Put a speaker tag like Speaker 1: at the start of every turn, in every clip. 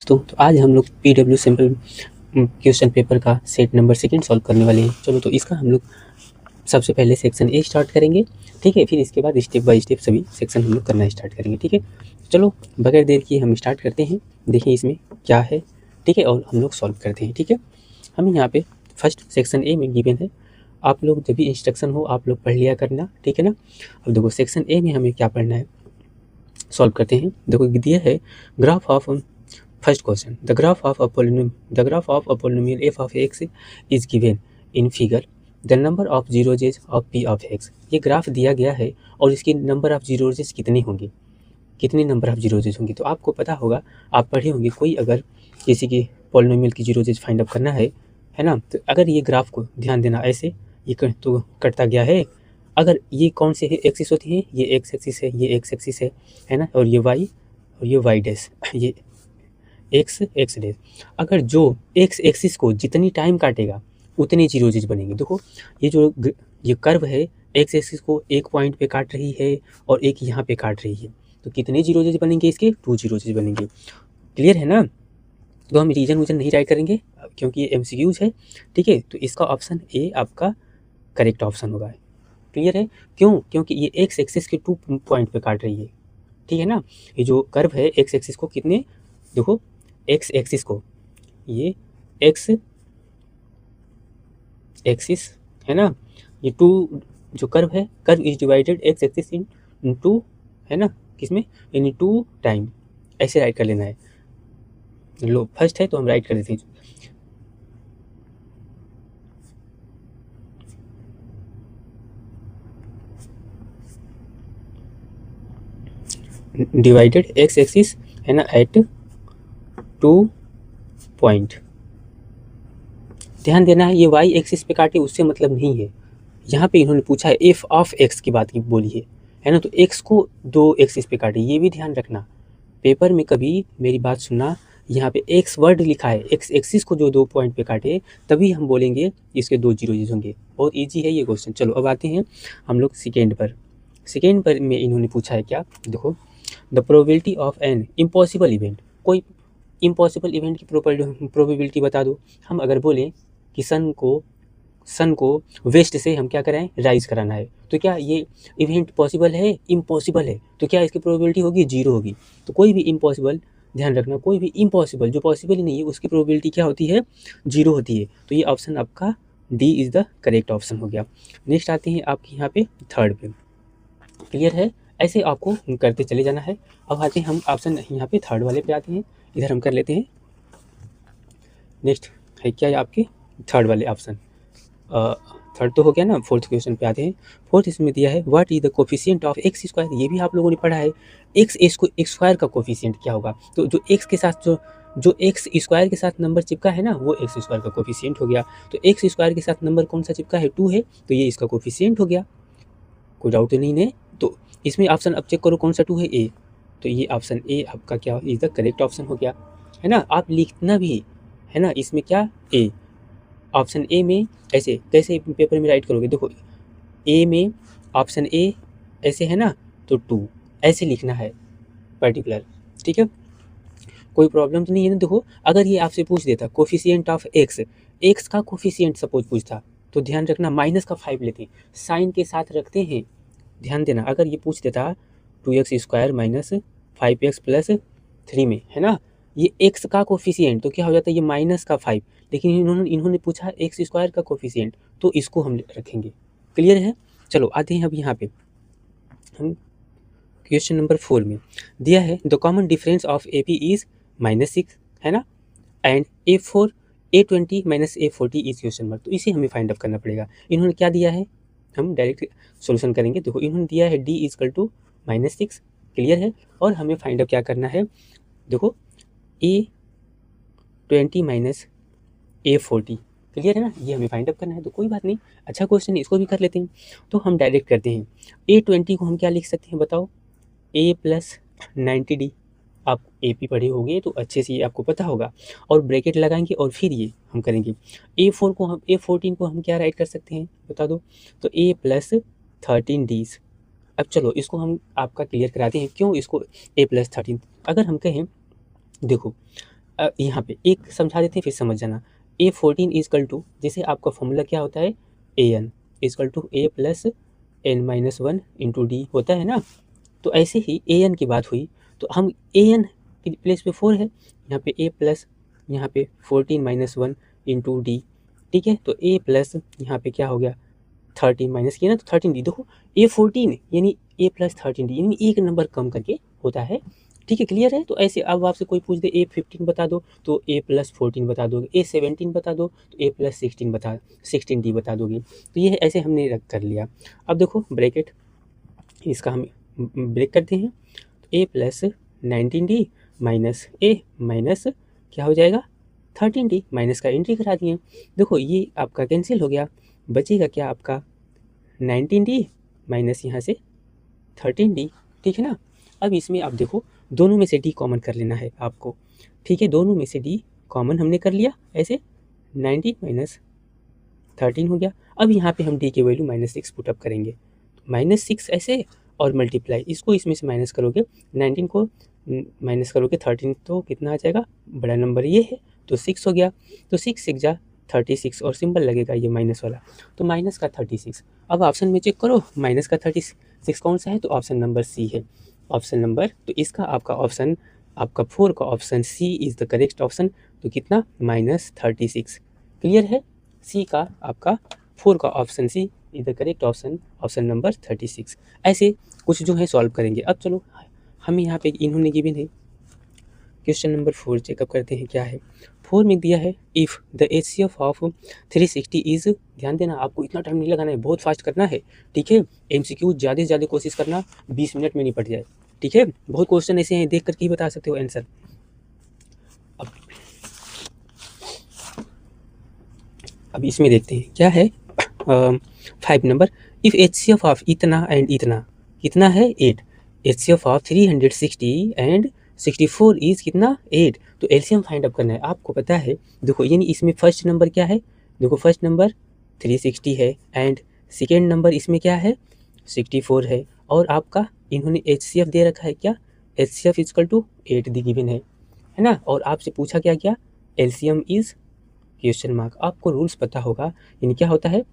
Speaker 1: तो आज हम लोग पीडब्ल्यू सिंपल क्वेश्चन पेपर का सेट नंबर सेकंड सॉल्व करने वाले हैं। चलो तो इसका हम लोग सबसे पहले सेक्शन ए स्टार्ट करेंगे, ठीक है। फिर इसके बाद स्टेप बाय स्टेप सभी सेक्शन हम लोग करना स्टार्ट करेंगे, ठीक है। चलो बगैर देर किए हम स्टार्ट करते हैं। देखिए इसमें क्या है, ठीक है, और हम लोग सॉल्व करते हैं, ठीक है। हम यहाँ पे फर्स्ट सेक्शन ए में गिवन है, आप लोग जब भी इंस्ट्रक्शन हो आप लोग पढ़ लिया करना, ठीक है ना। अब देखो सेक्शन ए में हमें क्या पढ़ना है, सॉल्व करते हैं। देखो दिया है graph of first question, the graph of a polynomial F of X is given in figure, the number of zeroes of P of X. ये ग्राफ दिया गया है और इसकी नंबर ऑफ जीरोजेज कितनी होंगी, कितने नंबर ऑफ जीरोजेज होंगी। तो आपको पता होगा, आप पढ़े होंगे, कोई अगर किसी की पोलिनोमियल की जीरोजेज फाइंड अप करना है ना। तो अगर ये ग्राफ को ध्यान देना, ऐसे ये तो कटता गया है। अगर ये कौन से है एक्सिस होती है, ये एक्स एक्सिस है, ये एक्स एक्सिस है ना, और ये वाई और ये वाई डैश, ये एक्स एक्स डैश। अगर जो एक्स एक्सिस को जितनी टाइम काटेगा उतनी जीरोजेज बनेंगे। देखो ये जो ये कर्व है एक्स एक्सिस को एक पॉइंट पे काट रही है और एक यहाँ पे काट रही है, तो कितने जीरोजेज बनेंगे इसके, 2 जीरोजेज बनेंगे। क्लियर है ना। तो हम रीजन वूजन नहीं राइट करेंगे क्योंकि ये एमसीक्यूज है, ठीक है। तो इसका ऑप्शन ए आपका करेक्ट ऑप्शन होगा। क्लियर है, क्यों, क्योंकि ये एक्स एक्सिस के 2 पॉइंट पे काट रही है, ठीक है ना। ये जो कर्व है एक्स एक्सिस को कितने, देखो एक्स एक्सिस को, ये एक्स एक्सिस है ना, ये 2 जो कर्व है, curve is divided x axis इन 2, है ना, किसमें, इन 2 टाइम, ऐसे राइट कर लेना है। लो फर्स्ट है तो हम राइट कर देते हैं, डिवाइडेड एक्स एक्सिस है ना एट 2 पॉइंट। ध्यान देना है, ये वाई एक्सिस पे काटे उससे मतलब नहीं है। यहाँ पे इन्होंने पूछा है एफ ऑफ एक्स की बात की बोली है ना, तो एक्स को 2 एक्सिस पे काटे, ये भी ध्यान रखना। पेपर में कभी मेरी बात सुनना, यहाँ पे एक्स वर्ड लिखा है, एक्स एक्सिस को जो 2 पॉइंट पे काटे तभी हम बोलेंगे इसके 2 जीरोज होंगे। बहुत ईजी है ये क्वेश्चन। चलो अब आते हैं हम लोग सेकेंड पर। सेकेंड पर में इन्होंने पूछा है क्या, देखो the probability of an impossible event, कोई इम्पॉसिबल इवेंट की प्रोबेबिलिटी बता दो। हम अगर बोलें कि सन को वेस्ट से हम क्या कराएं, राइज कराना है, तो क्या ये इवेंट पॉसिबल है, इम्पॉसिबल है, तो क्या इसकी प्रोबेबिलिटी होगी, 0 होगी। तो कोई भी इम्पॉसिबल, ध्यान रखना, कोई भी इम्पॉसिबल जो पॉसिबल ही नहीं है उसकी प्रोबेबिलिटी क्या होती है, 0 होती है। तो ये ऑप्शन आपका D is the correct option हो गया। नेक्स्ट आते हैं आपके यहाँ पे थर्ड पे। क्लियर है, ऐसे आपको करते चले जाना है। अब आते हैं हम ऑप्शन यहाँ पे थर्ड वाले पे आते हैं, इधर हम कर लेते हैं। नेक्स्ट है क्या आपके थर्ड वाले ऑप्शन, थर्ड तो हो गया ना। फोर्थ क्वेश्चन पे आते हैं। फोर्थ इसमें दिया है what is the coefficient of x square, ये भी आप लोगों ने पढ़ा है। एक्स स्क्वायर का कोफिशिएंट क्या होगा, तो जो एक्स के साथ जो एक्स स्क्वायर के साथ नंबर चिपका है ना, वो एक्स स्क्वायर का कोफिशिएंट हो गया। तो एक्स स्क्वायर के साथ नंबर कौन सा चिपका है, 2 है, तो ये इसका कोफिशिएंट हो गया, कोई डाउट तो नहीं है। तो इसमें ऑप्शन अब चेक करो कौन सा 2 है, ए, तो ये ऑप्शन ए आपका क्या इज द करेक्ट ऑप्शन हो गया, है ना। आप लिखना भी है ना इसमें क्या, ए, ऑप्शन ए में ऐसे कैसे पेपर में राइट करोगे, देखो ए में ऑप्शन ए ऐसे है ना, तो 2 ऐसे लिखना है पर्टिकुलर, ठीक है। कोई प्रॉब्लम तो नहीं है ना। देखो अगर ये आपसे पूछ देता कोफिशिएंट ऑफ एक्स, एक्स का कोफिशिएंट सपोज पूछता, तो ध्यान रखना माइनस का 5 लेते हैं, साइन के साथ रखते हैं। ध्यान देना, अगर ये पूछ देता 2x square minus 5x plus 3 में, है ना, ये x का कोफिशिएंट, तो क्या हो जाता है ये माइनस का 5, लेकिन इन्होंने पूछा एक्स स्क्वायर का कोफिशिएंट, तो इसको हम रखेंगे। क्लियर है। चलो आते हैं अब यहाँ पे हम क्वेश्चन नंबर 4 में दिया है the common difference of A P is -6, है ना, and A4 A20 minus A40 is question mark. तो इसे हमें फाइंड आउट करना पड़ेगा। इन्होंने क्या दिया है, हम डायरेक्ट सॉल्यूशन करेंगे। देखो इन्होंने दिया है D इजकल टू -6, क्लियर है, और हमें फाइंड आउट क्या करना है, देखो A20 माइनस A40, क्लियर है ना, ये हमें फाइंड आउट करना है। तो कोई बात नहीं, अच्छा क्वेश्चन है, इसको भी कर लेते हैं। तो हम डायरेक्ट करते हैं, A20 को हम क्या लिख सकते हैं बताओ, A प्लस 90D, आप AP पढ़े होंगे तो अच्छे से ये आपको पता होगा, और ब्रैकेट लगाएंगे और फिर ये हम करेंगे। A14 को हम क्या राइट कर सकते हैं बता दो, तो A प्लस 13D। अब चलो इसको हम आपका क्लियर कराते हैं, क्यों इसको A प्लस 13, अगर हम कहें, देखो यहाँ पे एक समझा देते हैं फिर समझ जाना। A14 इजकल टू, जैसे आपका फॉर्मूला क्या होता है, an equal to a plus n minus one into d होता है ना। तो ऐसे ही an की बात हुई तो हम an की प्लेस पे 4 है, यहाँ पे a प्लस यहाँ पे 14 माइनस वन इंटू डी, ठीक है। तो a प्लस यहाँ पे क्या हो गया 13 माइनस किया ना तो 13 डी। देखो A14 यानी a प्लस 13 डी यानी एक नंबर कम करके होता है, ठीक है, क्लियर है। तो ऐसे अब आपसे कोई पूछ दे A15 बता दो तो a प्लस 14 बता दोगे, A17 बता दो तो a प्लस 16 डी बता दोगे। तो ये ऐसे हमने रख कर लिया। अब देखो ब्रैकेट इसका हम ब्रेक करते हैं तो a plus 19d minus a minus क्या हो जाएगा 13d, माइनस का एंट्री करा दिए। देखो ये आपका कैंसिल हो गया, बचेगा क्या आपका 19d माइनस यहाँ से 13d, ठीक है ना। अब इसमें आप देखो दोनों में से d कॉमन कर लेना है आपको, ठीक है। दोनों में से d कॉमन हमने कर लिया, ऐसे 19 माइनस 13 हो गया। अब यहाँ पे हम d की वैल्यू -6 पुटअप करेंगे, -6 ऐसे और मल्टीप्लाई, इसको इसमें से माइनस करोगे 19 को माइनस करोगे 13 तो कितना आ जाएगा, बड़ा नंबर ये है तो 6 हो गया। तो 6 6 जा 36 और सिंबल लगेगा ये माइनस वाला, तो माइनस का 36। अब ऑप्शन में चेक करो माइनस का 36 कौन सा है, तो ऑप्शन नंबर सी है। ऑप्शन नंबर, तो इसका आपका ऑप्शन आपका 4 का option C is the correct option. तो कितना -36, क्लियर है। सी का आपका 4 का option C is the correct option, option number 36। ऐसे कुछ जो है सॉल्व करेंगे। अब चलो हम यहाँ पे इन्होंने गिवन है क्वेश्चन नंबर 4 चेकअप करते हैं क्या है। 4 में दिया है if the HCF of 360 is, ध्यान देना आपको इतना टाइम नहीं लगाना है, बहुत फास्ट करना है, ठीक है। MCQ ज़्यादा से ज़्यादा कोशिश करना 20 मिनट में निपट जाए, ठीक है। बहुत क्वेश्चन ऐसे हैं देख करके ही बता सकते हो आंसर। अब इसमें देखते हैं क्या है 5 नंबर, इफ़ HCF ऑफ इतना एंड इतना कितना है 8, HCF ऑफ 360 एंड 64 इज कितना 8, तो एलसीएम फाइंड अप करना है आपको पता है। देखो यानी इसमें फर्स्ट नंबर क्या है, देखो फर्स्ट नंबर 360 है एंड सेकेंड नंबर इसमें क्या है 64 है, और आपका इन्होंने HCF दे रखा है क्या, HCF इजकल टू 8 दी गिवन है ना। और आपसे पूछा क्या क्या, एलसीएम इज क्वेश्चन मार्क। आपको रूल्स पता होगा, यानी क्या होता है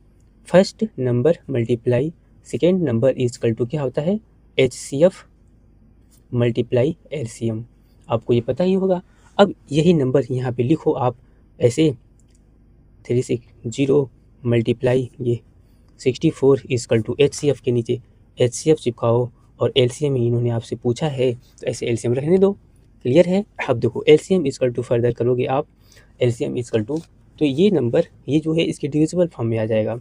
Speaker 1: first number multiply second number is equal to क्या होता है HCF मल्टीप्लाई एलसीएम, आपको ये पता ही होगा। अब यही नंबर यहाँ पे लिखो आप ऐसे 360 मल्टीप्लाई ये 64 इजकल टू HCF के नीचे HCF चिपकाओ और एलसीएम इन्होंने आपसे पूछा है तो ऐसे एलसीएम रहने दो, क्लियर है। अब देखो एलसीएम इजकल टू फर्दर करोगे आप एलसीएम इजकल टू, तो ये नंबर ये जो है इसके डिविजिबल फॉर्म में आ जाएगा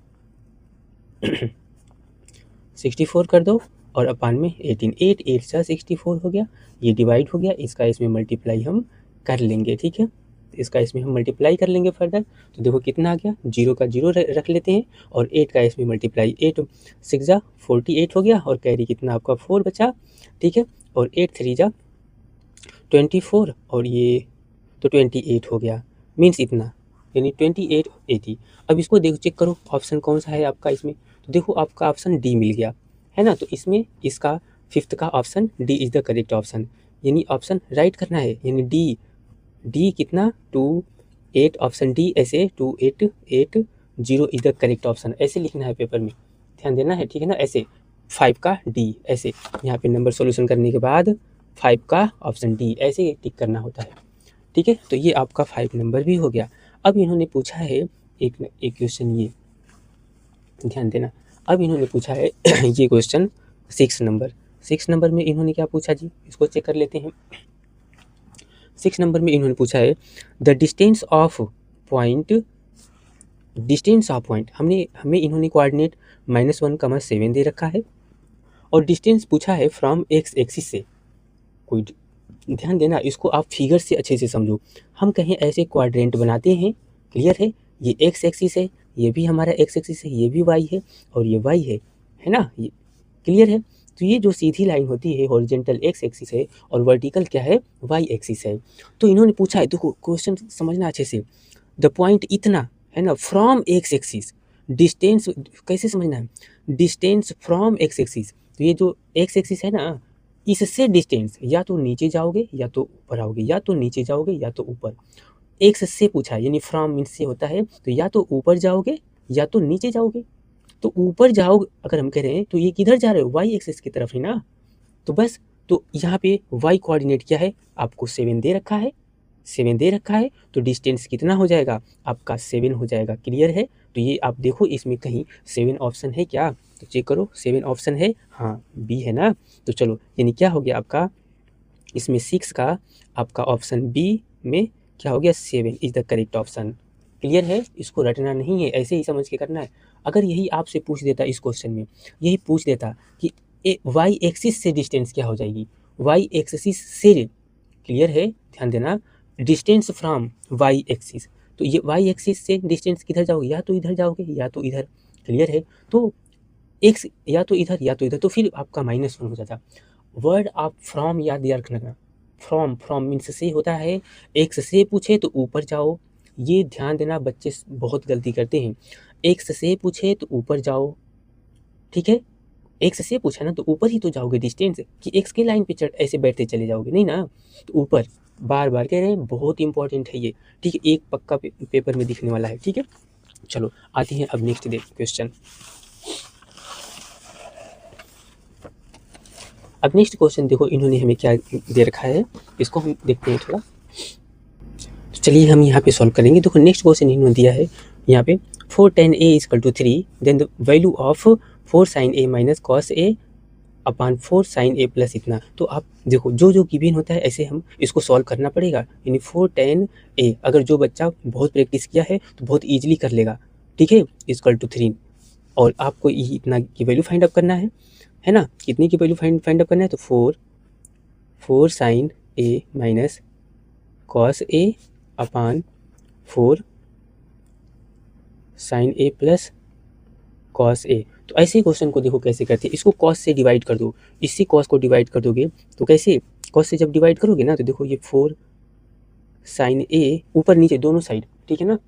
Speaker 1: 64 कर दो और अपान में 18, 8 8 सा 64 हो गया, ये डिवाइड हो गया, इसका इसमें मल्टीप्लाई हम कर लेंगे, ठीक है। इसका इसमें हम मल्टीप्लाई कर लेंगे फर्दर, तो देखो कितना आ गया, 0 का 0 रख लेते हैं और 8 का इसमें मल्टीप्लाई, 8 6 जा 48 हो गया और कैरी कितना आपका 4 बचा, ठीक है। और 8 3 जा 24 और ये तो 28 हो गया, मीन्स इतना यानी 28 80। अब इसको देखो चेक करो ऑप्शन कौन सा है आपका इसमें, तो देखो आपका ऑप्शन डी मिल गया है ना। तो इसमें इसका फिफ्थ का option D is the correct option, यानी ऑप्शन राइट करना है, यानी डी कितना 2 8 ऑप्शन डी ऐसे 2 8 8 0 इज़ द करेक्ट ऑप्शन, ऐसे लिखना है पेपर में, ध्यान देना है, ठीक है ना। ऐसे 5 का डी ऐसे यहाँ पे नंबर सॉल्यूशन करने के बाद 5 का ऑप्शन डी ऐसे टिक करना होता है, ठीक है। तो ये आपका 5 नंबर भी हो गया। अब इन्होंने पूछा है एक क्वेश्चन, ये ध्यान देना, अब इन्होंने पूछा है ये क्वेश्चन 6 नंबर में इन्होंने क्या पूछा जी, इसको चेक कर लेते हैं। 6 नंबर में इन्होंने पूछा है द डिस्टेंस ऑफ पॉइंट, हमें इन्होंने कोऑर्डिनेट -1, 7 दे रखा है और डिस्टेंस पूछा है फ्रॉम एक्स एक्सिस से। कोई ध्यान देना, इसको आप फिगर से अच्छे से समझो। हम कहीं ऐसे क्वाड्रेंट बनाते हैं, क्लियर है, ये एक्स एक्सिस है, ये भी हमारा एक्स एक्सिस है, ये भी वाई है और ये वाई है ना, ये क्लियर है। तो ये जो सीधी लाइन होती है हॉरिजॉन्टल एक्स एक्सिस है और वर्टिकल क्या है वाई एक्सिस है। तो इन्होंने पूछा है, देखो क्वेश्चन समझना अच्छे से, द पॉइंट इतना है ना फ्रॉम एक्स एक्सिस, डिस्टेंस कैसे समझना है, डिस्टेंस फ्रॉम एक्स एक्सिस, तो ये जो एक्स एक्सिस है ना इससे डिस्टेंस या तो नीचे जाओगे या तो ऊपर आओगे, या तो नीचे जाओगे या तो ऊपर। एक्स से पूछा है, यानी फ्रॉम मीन्स से होता है, तो या तो ऊपर जाओगे या तो नीचे जाओगे। तो ऊपर जाओ अगर हम कह रहे हैं तो ये किधर जा रहे हो, वाई एक्सिस की तरफ ही ना। तो बस, तो यहाँ पे वाई कोऑर्डिनेट क्या है, आपको 7 दे रखा है, 7 दे रखा है, तो डिस्टेंस कितना हो जाएगा आपका, 7 हो जाएगा। क्लियर है। तो ये आप देखो इसमें कहीं 7 ऑप्शन है क्या, तो चेक करो 7 ऑप्शन है, हाँ बी है ना। तो चलो यानी क्या हो गया आपका, इसमें 6 का आपका ऑप्शन बी में क्या हो गया, 7 is the correct option. Clear है। इसको रटना नहीं है, ऐसे ही समझ के करना है। अगर यही आपसे पूछ देता इस क्वेश्चन में, यही पूछ देता कि वाई एक्सिस से डिस्टेंस क्या हो जाएगी, वाई एक्सिस से, क्लियर है, ध्यान देना, डिस्टेंस फ्रॉम वाई एक्सिस, तो ये वाई एक्सिस से डिस्टेंस किधर जाओगे, या तो इधर जाओगे या तो इधर। क्लियर है। तो एक्स या तो इधर या तो इधर, तो फिर आपका -1 हो जाता। वर्ड आप फ्रॉम याद याद रखना, फ्रॉम, फ्रॉम मीन्स से होता है। एक्स से पूछे तो ऊपर जाओ, ये ध्यान देना, बच्चे बहुत गलती करते हैं। एक्स से पूछे तो ऊपर जाओ, ठीक है। एक्स से पूछा ना तो ऊपर ही तो जाओगे, डिस्टेंस कि एक्स के लाइन पे चढ़ ऐसे बैठते चले जाओगे, नहीं ना। तो ऊपर बार बार कह रहे हैं, बहुत इंपॉर्टेंट है ये, ठीक है, एक पक्का पेपर में दिखने वाला है, ठीक है। चलो आते हैं अब नेक्स्ट क्वेश्चन। अब नेक्स्ट क्वेश्चन देखो इन्होंने हमें क्या दे रखा है, इसको हम देखते हैं थोड़ा। तो चलिए हम यहाँ पे सॉल्व करेंगे। देखो नेक्स्ट क्वेश्चन इन्होंने दिया है यहाँ पे 4 tan a = 3, then the value of 4 sin a minus cos a upon 4 sin a plus इतना। तो आप देखो जो जो गिवन होता है ऐसे हम इसको सॉल्व करना पड़ेगा। यानी 4 tan a, अगर जो बच्चा बहुत प्रैक्टिस किया है तो बहुत ईजिली कर लेगा, ठीक है, = 3। और आपको इतना की वैल्यू फाइंड अप करना है ना। कितनी की वैल्यू फाइंड अप करना है, तो 4 sin a minus cos a upon 4 sin a plus cos a। तो ऐसे क्वेश्चन को देखो कैसे करते हैं, इसको कॉस से डिवाइड कर दो, इसी कॉस को डिवाइड कर दोगे तो कैसे, कॉस से जब डिवाइड करोगे ना तो देखो ये 4 sin a ऊपर नीचे दोनों साइड, ठीक है ना,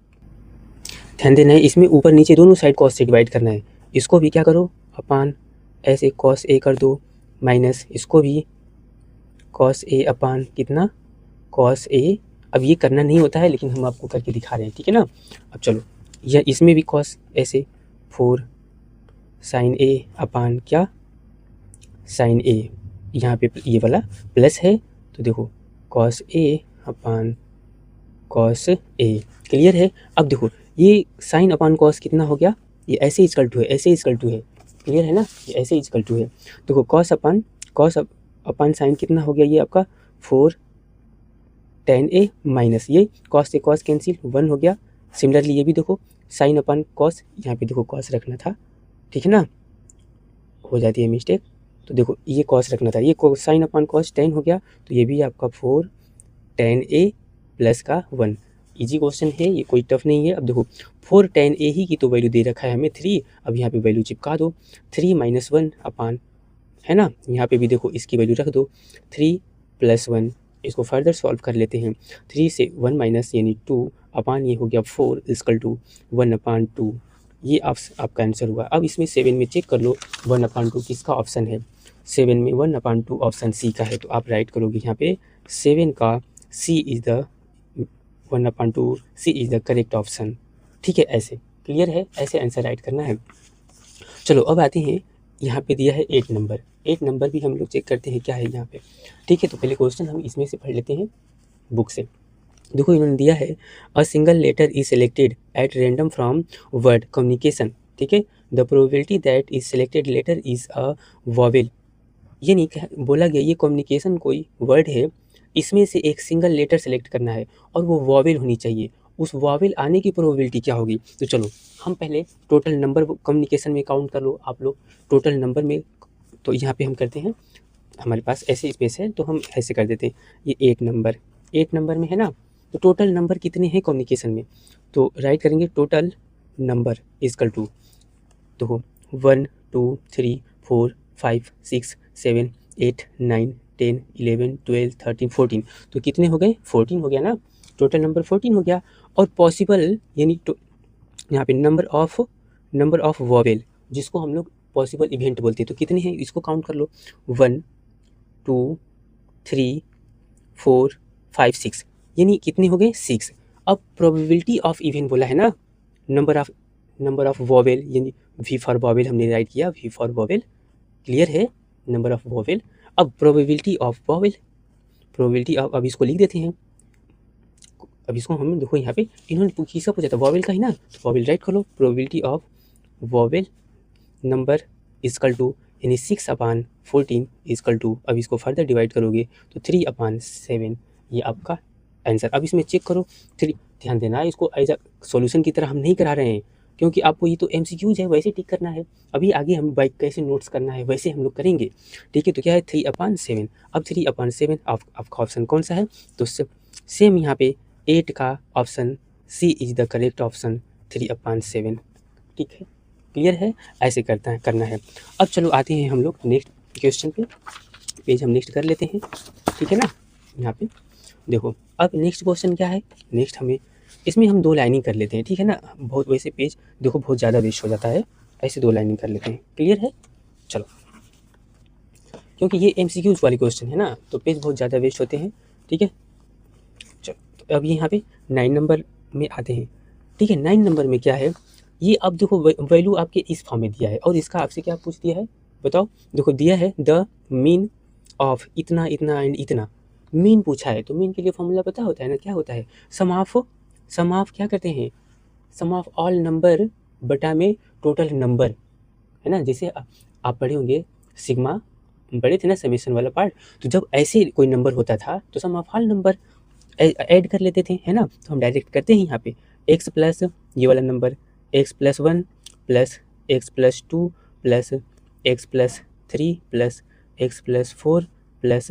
Speaker 1: ध्यान देना है, इसमें ऊपर नीचे दोनों साइड कॉस से डिवाइड करना है। इसको भी क्या करो, अपान ऐसे कॉस a कर दो, माइनस इसको भी कॉस a अपान कितना, कॉस a। अब ये करना नहीं होता है लेकिन हम आपको करके दिखा रहे हैं, ठीक है ना। अब चलो यह इसमें भी कॉस ऐसे 4 sin a अपान क्या, sin a, यहाँ पे ये वाला प्लस है तो देखो cos a upon cos a। Clear है। अब देखो ये साइन अपान कॉस कितना हो गया, ये ऐसे इक्वल टू है, ऐसे इक्वल टू है, क्लियर है ना, ये ऐसे इक्वल टू है। देखो कॉस अपान साइन कितना हो गया, ये आपका 4 tan a माइनस ये कॉस से कॉस कैंसिल 1 हो गया। सिमिलरली ये भी देखो साइन अपान कॉस, यहाँ पे देखो कॉस रखना था, ठीक है ना, हो जाती है मिस्टेक। तो देखो ये कॉस रखना था, ये साइन अपान कॉस 10 हो गया, तो ये भी आपका 4 tan a प्लस का 1। इजी क्वेश्चन है ये, कोई टफ नहीं है। अब देखो 4 tan a ही की तो वैल्यू दे रखा है हमें 3, अब यहाँ पे वैल्यू चिपका दो, 3 - 1 अपान, है ना, यहाँ पे भी देखो इसकी वैल्यू रख दो 3 + 1। इसको फर्दर सॉल्व कर लेते हैं, 3 से 1 माइनस यानी 2 अपान ये हो गया 4 = 1/2। ये आपका आंसर हुआ। अब इसमें 7 में चेक कर लो 1/2 किसका ऑप्शन है, 7 में 1/2 ऑप्शन सी का है। तो आप राइट करोगे यहाँ पे 7 का C is the 1/2, C is the correct option, ठीक है। ऐसे क्लियर है, ऐसे आंसर राइट करना है। चलो अब आते हैं, यहाँ पे दिया है 8 नंबर, 8 नंबर भी हम लोग चेक करते हैं क्या है यहाँ पे, ठीक है। तो पहले क्वेश्चन हम इसमें से पढ़ लेते हैं बुक से। देखो इन्होंने दिया है a single letter is selected at random from word communication, ठीक है, the probability that is selected letter is a vowel. ये नहीं बोला गया ये कम्युनिकेशन कोई वर्ड है, इसमें से एक सिंगल लेटर सेलेक्ट करना है और वो वॉवेल होनी चाहिए, उस वॉवेल आने की प्रोबेबिलिटी क्या होगी। तो चलो हम पहले टोटल नंबर कम्युनिकेशन में काउंट कर लो आप लोग, टोटल नंबर में। तो यहाँ पे हम करते हैं, हमारे पास ऐसे स्पेस है तो हम ऐसे कर देते हैं, ये 8 नंबर में है ना, तो टोटल नंबर कितने हैं कम्युनिकेशन में, तो राइट करेंगे टोटल नंबर इजकल टू, तो 1 2 3 4 5 6 7 8 9 10 11 12 13 14, तो कितने हो गए, 14 हो गया ना, टोटल नंबर 14 हो गया। और पॉसिबल यानी यहाँ पे नंबर ऑफ वॉवेल जिसको हम लोग पॉसिबल इवेंट बोलते हैं, तो कितने हैं इसको काउंट कर लो, 1 2 3 4 5 6, यानी कितने हो गए 6। अब प्रोबेबिलिटी ऑफ इवन बोला है ना, नंबर ऑफ वॉवेल, यानी वी फॉर वॉवेल हमने राइट किया, वी फॉर वॉवेल, क्लियर है, नंबर ऑफ वॉवेल। अब probability of vowel, probability of, अब इसको लिख देते हैं, अब इसको हम देखो यहाँ पे इन्होंने किसका पूछा था, वॉवेल का ही ना, तो वॉवेल राइट कर लो, probability of vowel number is equal to, यानी 6/14 इजकल टू, अब इसको फर्दर डिवाइड करोगे तो 3/7, ये आपका आंसर। अब इसमें चेक करो 3, ध्यान देना है, इसको एज अ सॉल्यूशन की तरह हम नहीं करा रहे हैं, क्योंकि आपको ये तो एमसीक्यूज है, वैसे टिक करना है। अभी आगे हम बाइक कैसे नोट्स करना है वैसे हम लोग करेंगे, ठीक है। तो क्या है 3/7, अब 3/7 आपका ऑप्शन कौन सा है, तो सेम यहाँ पे 8 का option C is the correct option, 3/7, ठीक है, क्लियर है, ऐसे करना है। अब चलो आते हैं हम लोग नेक्स्ट क्वेश्चन पे, पेज हम नेक्स्ट कर लेते हैं, ठीक है ना। यहाँ पे देखो अब नेक्स्ट क्वेश्चन क्या है, नेक्स्ट हमें इसमें हम 2 लाइनिंग कर लेते हैं, ठीक है ना। बहुत वैसे पेज देखो बहुत ज़्यादा वेस्ट हो जाता है, ऐसे 2 लाइनिंग कर लेते हैं, क्लियर है। चलो, क्योंकि ये एमसीक्यूज वाली क्वेश्चन है ना, तो पेज बहुत ज़्यादा वेस्ट होते हैं, ठीक है। चलो, तो अब यहाँ पे 9 नंबर में आते हैं, ठीक है। 9 नंबर में क्या है, ये अब देखो वैल्यू आपके इस फॉर्म में दिया है, और इसका आपसे क्या पूछ दिया है बताओ, देखो दिया है द मीन ऑफ इतना इतना एंड इतना, मीन पूछा है, तो मीन के लिए फॉर्मूला पता होता है ना, क्या होता है, सम ऑफ क्या करते हैं, सम ऑफ ऑल नंबर बटा में टोटल नंबर, है ना। जैसे आप पढ़े होंगे सिग्मा, पढ़े थे ना समेशन वाला पार्ट, तो जब ऐसे कोई नंबर होता था तो सम ऑफ ऑल नंबर ऐड कर लेते थे, है ना। तो हम डायरेक्ट करते हैं यहाँ पे एक्स प्लस ये वाला number x+1 plus x+2 plus x+3 plus x+4 plus,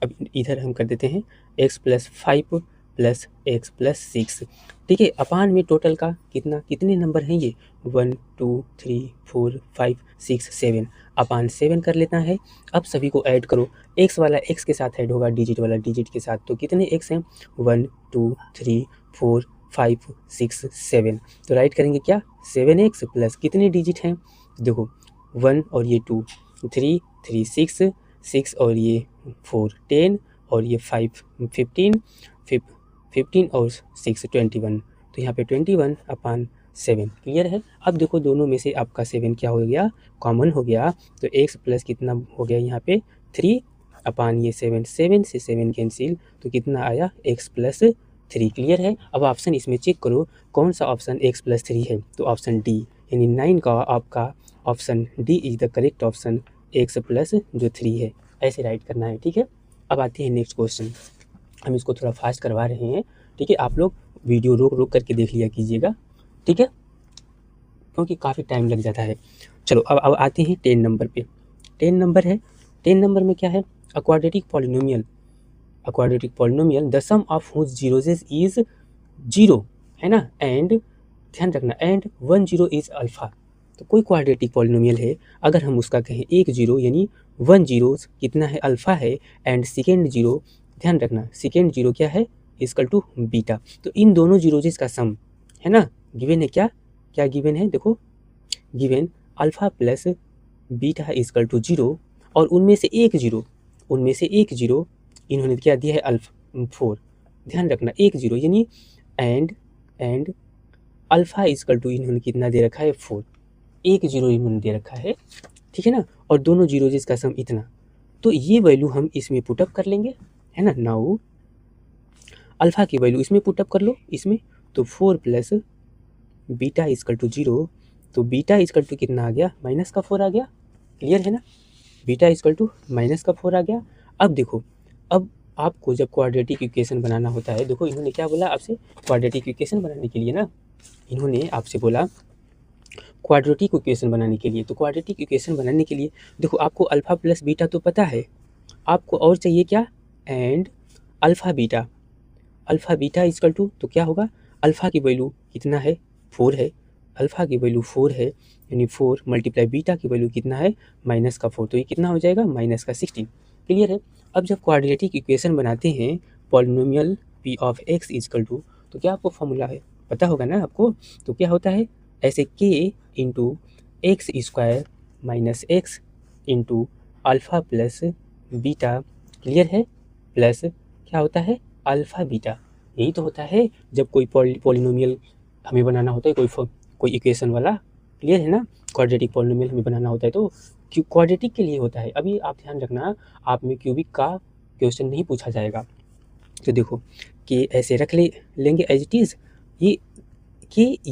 Speaker 1: अब इधर हम कर देते हैं x+5 प्लस x+6, ठीक है। अपान में टोटल का कितने नंबर हैं ये, 1 2 3 4 5 6 7, अपान 7 कर लेना है। अब सभी को ऐड करो, x वाला x के साथ ऐड होगा, डिजिट वाला डिजिट के साथ, तो कितने x हैं, 1 2 3 4 5 6 7, तो राइट करेंगे क्या 7x प्लस कितने डिजिट हैं, देखो 1 और ये 2, 3 3 6 और ये 4 10 और ये 5 15 और 6 21, तो यहाँ पे 21/7, क्लियर है। अब देखो दोनों में से आपका 7 क्या हो गया, कॉमन हो गया, तो x प्लस कितना हो गया यहाँ पे 3 अपान ये 7, 7 से 7 कैंसिल, तो कितना आया x+3, क्लियर है। अब ऑप्शन इसमें चेक करो कौन सा ऑप्शन x+3 है, तो ऑप्शन डी, यानी 9 का आपका option D is the correct option, x+3 है, ऐसे राइट करना है, ठीक है। अब आते हैं नेक्स्ट क्वेश्चन, हम इसको थोड़ा फास्ट करवा रहे हैं, ठीक है। आप लोग वीडियो रोक करके देख लिया कीजिएगा, ठीक है, क्योंकि काफ़ी टाइम लग जाता है। चलो अब आते हैं 10 नंबर पे, 10 नंबर है, 10 नंबर में क्या है, quadratic polynomial the sum of whose zeros is 0, है ना, एंड ध्यान रखना एंड 1 0 इज अल्फा, तो कोई क्वाड्रेटिक पॉलिनोमियल है, अगर हम उसका कहें 1 0 यानी 1 0 कितना है अल्फा है, एंड सेकेंड 0, ध्यान रखना सेकेंड 0 क्या है इक्वल टू बीटा, तो इन दोनों जीरोजेस का सम, है ना, गिवन है, क्या गिवन है, देखो given alpha plus beta equal to 0, और उनमें से एक जीरो इन्होंने क्या दिया है अल्फा 4, ध्यान रखना 1 0 यानी एंड अल्फा इक्वल टू इन्होंने कितना दे रखा है 4, 1 0 इन्होंने दे रखा है, ठीक है ना, और दोनों जीरोजेस का सम इतना, तो ये वैल्यू हम इसमें पुटअप कर लेंगे, है ना। नाउ अल्फा की वैल्यू इसमें पुटअप कर लो इसमें, तो 4 प्लस बीटा इक्वल टू 0, तो बीटा इक्वल टू कितना आ गया -4 आ गया, क्लियर है ना, बीटा इक्वल टू -4 आ गया। अब देखो अब आपको जब क्वाड्रेटिक इक्वेशन बनाना होता है, देखो इन्होंने क्या बोला आपसे, क्वाड्रेटिक इक्वेशन बनाने के लिए ना इन्होंने आपसे बोला क्वाड्रेटिक इक्वेशन बनाने के लिए, तो क्वाड्रेटिक इक्वेशन बनाने के लिए देखो आपको अल्फा प्लस बीटा तो पता है, आपको और चाहिए क्या, and alpha beta equal to, तो क्या होगा अल्फा की वैल्यू कितना है 4 है, अल्फा की वैल्यू 4 है, यानी 4 मल्टीप्लाई बीटा की वैल्यू कितना है -4, तो ये कितना हो जाएगा -16, क्लियर है। अब जब क्वाड्रेटिक इक्वेशन बनाते हैं polynomial p of x equal to, तो क्या आपको फॉर्मूला है पता होगा ना आपको, तो क्या होता है ऐसे k into x square minus x into alpha plus beta, clear है, प्लस क्या होता है अल्फ़ा बीटा। यही तो होता है जब कोई पॉलिनोमियल हमें बनाना होता है, कोई इक्वेशन वाला, क्लियर है ना, क्वाड्रेटिक पॉलिनोमियल हमें बनाना होता है तो क्वाड्रेटिक के लिए होता है। अभी आप ध्यान रखना, आप में क्यूबिक का क्वेश्चन नहीं पूछा जाएगा। तो देखो कि ऐसे रख लेंगे एज इट इज़, ये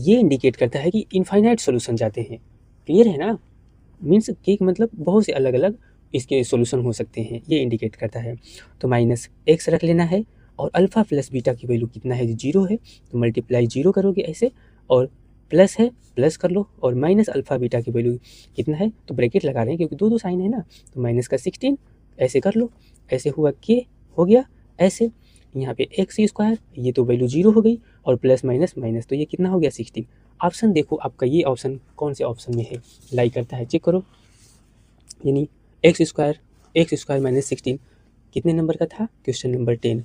Speaker 1: इंडिकेट करता है कि इनफाइनाइट सॉल्यूशन जाते हैं, क्लियर है ना, मीन्स कि मतलब बहुत से अलग अलग इसके सॉल्यूशन हो सकते हैं, ये इंडिकेट करता है। तो माइनस एक्स रख लेना है और अल्फ़ा प्लस बीटा की वैल्यू कितना है, 0 है, तो मल्टीप्लाई 0 करोगे ऐसे, और प्लस है प्लस कर लो, और माइनस अल्फ़ा बीटा की वैल्यू कितना है, तो ब्रैकेट लगा रहे हैं क्योंकि दो साइन है ना, तो माइनस का 16 ऐसे कर लो, ऐसे हुआ के हो गया ऐसे, यहाँ पे एक्स स्क्वायर, ये तो वैल्यू 0 हो गई, और प्लस माइनस माइनस, तो ये कितना हो गया 16। ऑप्शन देखो आपका ये ऑप्शन कौन से ऑप्शन में है, लाइक करता है, चेक करो, यानी एक्स स्क्वायर माइनस 16 कितने नंबर का था, question number 10,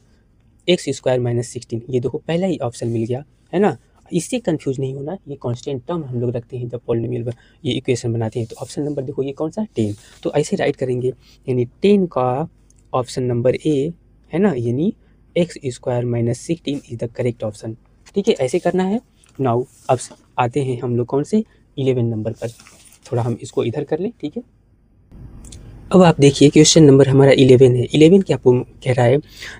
Speaker 1: x square minus 16, ये देखो पहला ही ऑप्शन मिल गया है ना। इससे कंफ्यूज नहीं होना, ये कांस्टेंट टर्म हम लोग रखते हैं जब पॉलिनोमियल ये इक्वेशन बनाते हैं। तो ऑप्शन नंबर देखो ये कौन सा 10, तो ऐसे राइट करेंगे, यानी 10 का ऑप्शन नंबर ए है ना, यानी x square minus 16 is the correct option. ठीक है, ऐसे करना है। नाउ अब आते हैं हम लोग कौन से 11 नंबर पर, थोड़ा हम इसको इधर कर लें, ठीक है। अब आप देखिए क्वेश्चन नंबर हमारा 11 है। 11 क्या कह रहा है,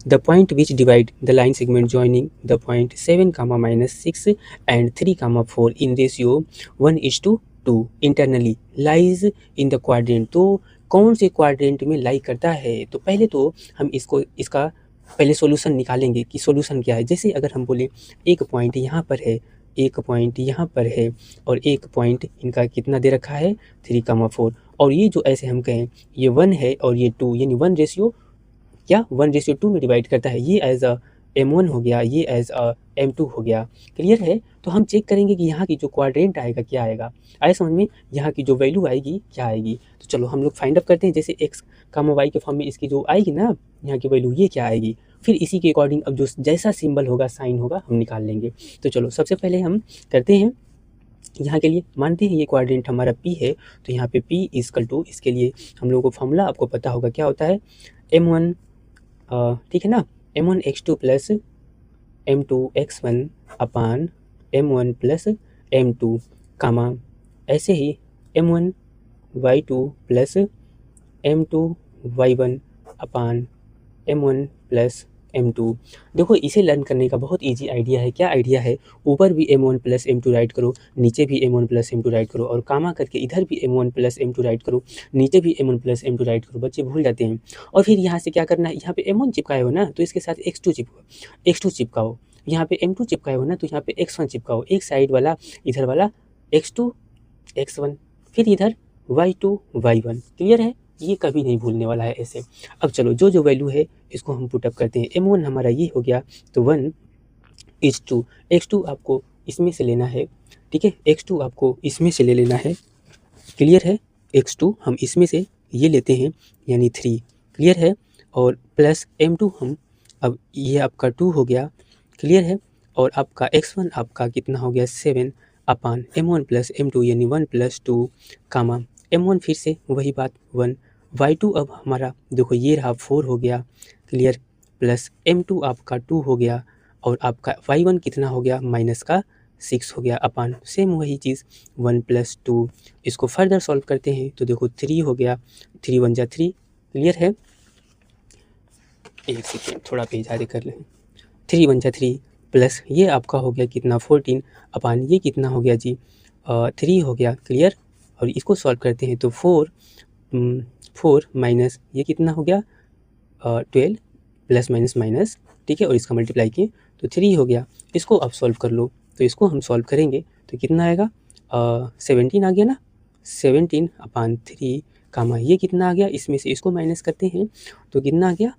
Speaker 1: the point which divide the line segment joining the point 7, -6 and 3, 4 in ratio 1:2 internally lies in the quadrant. तो कौन से क्वाड्रेंट में लाई करता है, तो पहले तो हम इसका पहले सॉल्यूशन निकालेंगे कि सॉल्यूशन क्या है। जैसे अगर हम बोले एक पॉइंट यहाँ पर है, एक पॉइंट यहाँ पर है, और एक पॉइंट इनका कितना दे रखा है 3, 4, और ये जो ऐसे हम कहें ये 1 है और ये 2, यानी 1:2 में डिवाइड करता है, ये एज अ M1 हो गया, ये एज अ M2 हो गया, क्लियर है। तो हम चेक करेंगे कि यहाँ की जो क्वाड्रेंट आएगा क्या आएगा, आए समझ में, यहाँ की जो वैल्यू आएगी क्या आएगी। तो चलो हम लोग फाइंड अप करते हैं, जैसे x, y के फॉर्म में इसकी जो आएगी ना यहाँ की वैल्यू, ये क्या आएगी, फिर इसी के अकॉर्डिंग अब जो जैसा सिंबल होगा, साइन होगा, हम निकाल लेंगे। तो चलो सबसे पहले हम करते हैं, यहाँ के लिए मानते हैं ये क्वाड्रेंट हमारा P है, तो यहाँ पे P = इसके लिए हम लोगों को फॉर्मूला आपको पता होगा क्या होता है, M1, ठीक है ना, M1x2 प्लस M2x1 अपान M1 प्लस M2, कामा ऐसे ही M1y2 प्लस M2y1 अपान M1 प्लस M2। देखो इसे लर्न करने का बहुत इजी आइडिया है, क्या आइडिया है, ऊपर भी M1 प्लस M2 राइट करो, नीचे भी M1 प्लस M2 राइट करो, और कामा करके इधर भी M1 प्लस M2 राइट करो, नीचे भी M1 प्लस M2 राइट करो। बच्चे भूल जाते हैं। और फिर यहाँ से क्या करना है, यहाँ पे M1 चिपकाए हो ना, तो इसके साथ x2 चिपकाओ, यहाँ पे M2 चिपकाए हो ना, तो यहाँ पे x1 चिपकाओ, एक साइड वाला इधर वाला x2 x1, फिर इधर y2 y1, क्लियर है, ये कभी नहीं भूलने वाला है ऐसे। अब चलो जो वैल्यू है इसको हम पुटअप करते हैं। M1 हमारा ये हो गया, तो 1:2, x2 आपको इसमें से लेना है, ठीक है, x2 आपको इसमें से ले लेना है, क्लियर है, x2 हम इसमें से ये लेते हैं, यानी 3, क्लियर है, और प्लस M2 हम, अब ये आपका 2 हो गया, क्लियर है, और आपका x1 आपका कितना हो गया 7 अपान M1 प्लस M2, यानी 1 + 2, कामा M1 फिर से वही बात 1, y2 अब हमारा देखो ये रहा 4 हो गया, क्लियर, प्लस M2 आपका 2 हो गया, और आपका y1 कितना हो गया -6 हो गया, अपान सेम वही चीज़ 1 + 2। इसको फर्दर सॉल्व करते हैं तो देखो 3 हो गया, 3 × 1 = 3, क्लियर है, एक सेकेंड थोड़ा पेज आगे कर लें, 3 × 1 = 3, प्लस ये आपका हो गया कितना 14 अपान ये कितना हो गया जी 3 हो गया, क्लियर। और इसको सॉल्व करते हैं तो 4 माइनस ये कितना हो गया 12 प्लस माइनस माइनस, ठीक है, और इसका मल्टीप्लाई किए तो 3 हो गया। इसको अब सॉल्व कर लो, तो इसको हम सॉल्व करेंगे तो कितना आएगा 17 आ गया ना, 17 अपान 3, कामा ये कितना आ गया, इसमें से इसको माइनस करते हैं तो कितना आ गया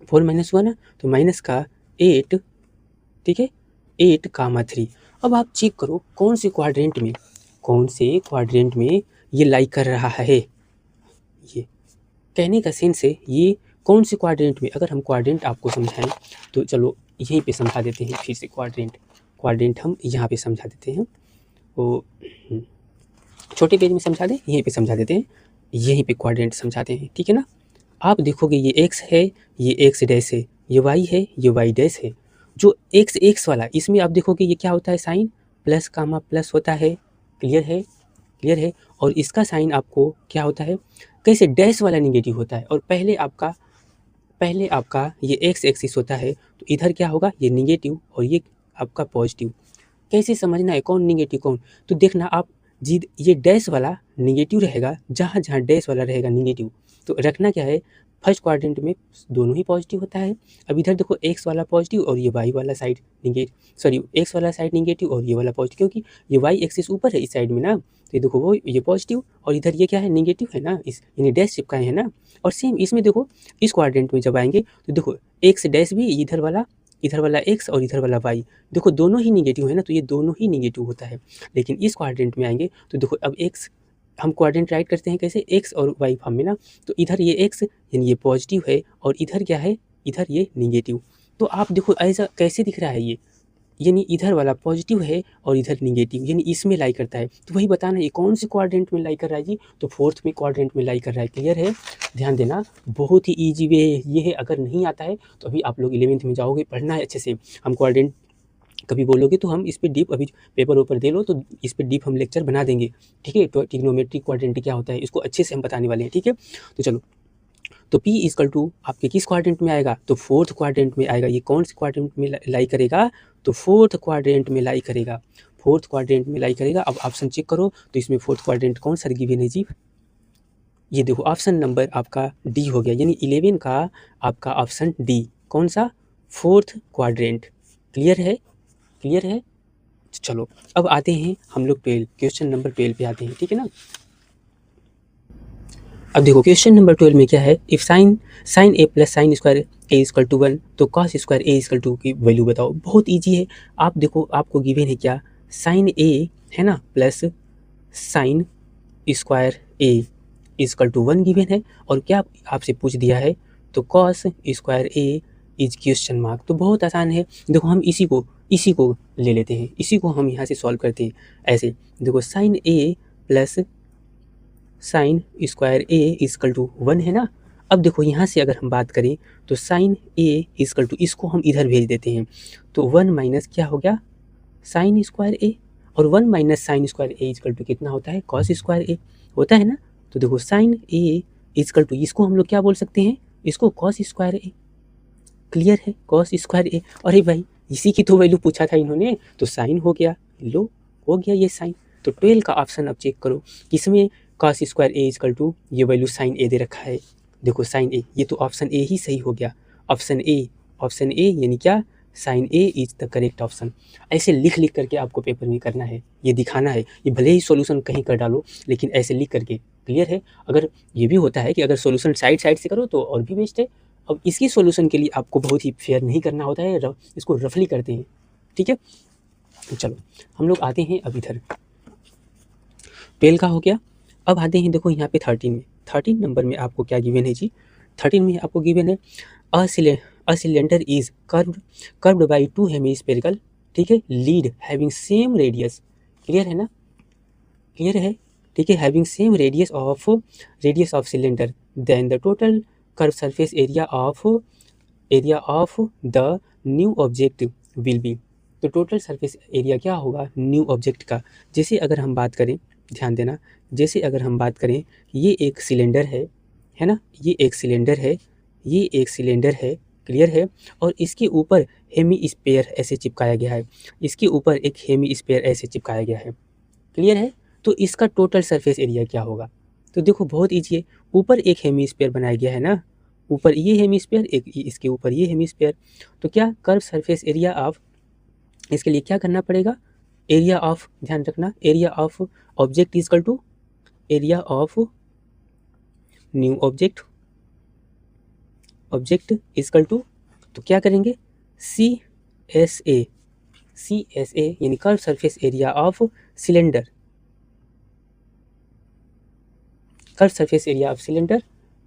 Speaker 1: 4 - 1 है, तो माइनस का 8, ठीक है, 8, 3। अब आप चेक करो कौन से क्वाड्रेंट में ये लाई कर रहा है, ये कहने का सेंस है ये कौन से क्वाड्रेंट में। अगर हम क्वाड्रेंट आपको समझाएं तो चलो यहीं पे समझा देते हैं, फिर से क्वाड्रेंट हम यहाँ पे समझा देते हैं, वो छोटे पेज में समझा दें, यहीं पे समझा देते हैं। यहीं पे क्वाड्रेंट समझाते हैं, ठीक है ना। आप देखोगे ये एक्स है, ये एक्स डैश है, ये वाई है, ये वाई डैश है। जो एक्स एक्स वाला इसमें आप देखोगे ये क्या होता है, साइन प्लस कामा प्लस होता है, क्लियर है, क्लियर है। और इसका साइन आपको क्या होता है, कैसे डैश वाला निगेटिव होता है। और पहले आपका ये एक्स एक्सिस होता है, तो इधर क्या होगा, ये निगेटिव और ये आपका पॉजिटिव। कैसे समझना है कौन निगेटिव कौन, तो देखना आप जी, ये डैश वाला निगेटिव रहेगा, जहाँ जहाँ डैश वाला रहेगा निगेटिव, तो रखना क्या है, फर्स्ट क्वाड्रेंट में दोनों ही पॉजिटिव होता है। अब इधर देखो एक्स वाला पॉजिटिव और ये वाई वाला साइड निगेटिव, सॉरी एक्स वाला साइड निगेटिव और ये वाला पॉजिटिव, क्योंकि ये वाई एक्सिस ऊपर है इस साइड में ना, तो ये देखो वो ये पॉजिटिव और इधर ये क्या है, निगेटिव है ना, इस यानी डैश चिपकाए हैं ना। और सेम इसमें देखो, इस क्वाड्रेंट में जब आएंगे तो देखो एक्स डैश भी इधर वाला एक्स और इधर वाला वाई, देखो दोनों ही निगेटिव है ना, तो ये दोनों ही निगेटिव होता है। लेकिन इस क्वाड्रेंट में आएंगे तो देखो अब एक्स, हम क्वाड्रेंट राइट करते हैं कैसे, एक्स और वाई फॉर्म में ना, तो इधर ये एक्स यानी ये पॉजिटिव है और इधर क्या है, इधर ये निगेटिव। तो आप देखो ऐसा कैसे दिख रहा है ये, यानी इधर वाला पॉजिटिव है और इधर निगेटिव, यानी इसमें लाई करता है। तो वही बताना ये कौन से क्वाड्रेंट में लाई कर रहा है जी, तो फोर्थ में क्वाड्रेंट में लाई कर रहा है, क्लियर है। ध्यान देना, बहुत ही ईजी वे ये है, अगर नहीं आता है तो अभी आप लोग 11th में जाओगे, पढ़ना है अच्छे से। हम क्वाड्रेंट कभी बोलोगे तो हम इस पर डीप, अभी पेपर ऊपर दे लो तो इस पर डीप हम लेक्चर बना देंगे, ठीक है। तो ट्रिग्नोमेट्री क्वाड्रेंट क्या होता है इसको अच्छे से हम बताने वाले हैं, ठीक है। तो चलो, तो P इक्वल टू आपके किस क्वाड्रेंट में आएगा, तो फोर्थ क्वाड्रेंट में आएगा। ये कौन से क्वाड्रेंट में लाई करेगा, तो फोर्थ क्वाड्रेंट में लाई करेगा, फोर्थ क्वाड्रेंट में लाई करेगा। अब ऑप्शन चेक करो तो इसमें फोर्थ क्वाड्रेंट कौन सा गिवन है जी, ये देखो ऑप्शन नंबर आपका डी हो गया, यानी 11 का आपका ऑप्शन डी, कौन सा, फोर्थ क्वाड्रेंट, क्लियर है, क्लियर है। चलो अब आते हैं हम लोग 12, क्वेश्चन नंबर 12 पे आते हैं, ठीक है ना। अब देखो क्वेश्चन नंबर 12 में क्या है, if sine sine A plus sine square A equal to 1, तो cos square A equal to की वैल्यू बताओ। बहुत ईजी है, आप देखो आपको गिवन है क्या, साइन ए है ना plus sine square A equal to 1 given है, और क्या आपसे पूछ दिया है, तो cos square A is question mark. तो बहुत आसान है, देखो हम इसी को ले लेते हैं, इसी को हम यहाँ से सॉल्व करते हैं ऐसे। देखो sine A plus sine square A equal to 1 है ना। अब देखो यहाँ से अगर हम बात करें तो साइन ए इक्वल टू, इसको हम इधर भेज देते हैं, तो 1 माइनस क्या हो गया, साइन स्क्वायर ए, और 1 minus sine square A equal to कितना होता है, कॉस स्क्वायर ए होता है ना। तो देखो साइन ए इक्वल टू, इसको हम लोग क्या बोल सकते हैं, इसको कॉस स्क्वायर ए, क्लियर है, कॉस स्क्वायर ए। अरे भाई इसी की तो वैल्यू पूछा था इन्होंने, तो साइन हो गया, लो हो गया ये साइन। तो 12 का ऑप्शन अब चेक करो, किसमें cos square A equal to ये वैल्यू साइन ए दे रखा है, देखो साइन ए, ये तो ऑप्शन ए ही सही हो गया, ऑप्शन ए यानी क्या, sine A is the correct option. ऐसे लिख लिख करके आपको पेपर में करना है, ये दिखाना है, ये भले ही सॉल्यूशन कहीं कर डालो लेकिन ऐसे लिख करके, क्लियर है। अगर ये भी होता है कि अगर सॉल्यूशन साइड से करो तो और भी बेस्ट है। अब इसकी सॉल्यूशन के लिए आपको बहुत ही फेयर नहीं करना होता है, इसको रफली करते हैं, ठीक है। चलो हम लोग आते हैं अब इधर, 12 का हो गया। अब आते हैं देखो यहाँ पे 13 में, 13 नंबर में आपको क्या गिवन है जी, 13 में आपको गिवन है a cylinder is curved by two hemispherical, ठीक है, lid having same radius, clear है ना, क्लियर है, ठीक है, having same radius of cylinder, then the total curve surface area of the new object will be. तो total surface area क्या होगा न्यू ऑब्जेक्ट का, जैसे अगर हम बात करें, ध्यान देना, जैसे अगर हम बात करें, ये एक सिलेंडर है ना, ये एक सिलेंडर है, ये एक सिलेंडर है, क्लियर है, और इसके ऊपर हेमी स्पेयर ऐसे चिपकाया गया है, इसके ऊपर एक हेमी स्पेयर ऐसे चिपकाया गया है, क्लियर है। तो इसका टोटल सरफेस एरिया क्या होगा, तो देखो बहुत ईजी है, ऊपर एक हेमी स्पेयर बनाया गया है ना, ऊपर ये हेमी स्पेयर, एक इसके ऊपर ये हेमी स्पेयर, तो क्या कर्व सरफेस एरिया ऑफ, इसके लिए क्या करना पड़ेगा, एरिया ऑफ, ध्यान रखना, area of object equal to area of new object equal to, तो क्या करेंगे, CSA यानी curve surface area of cylinder, curve surface area of cylinder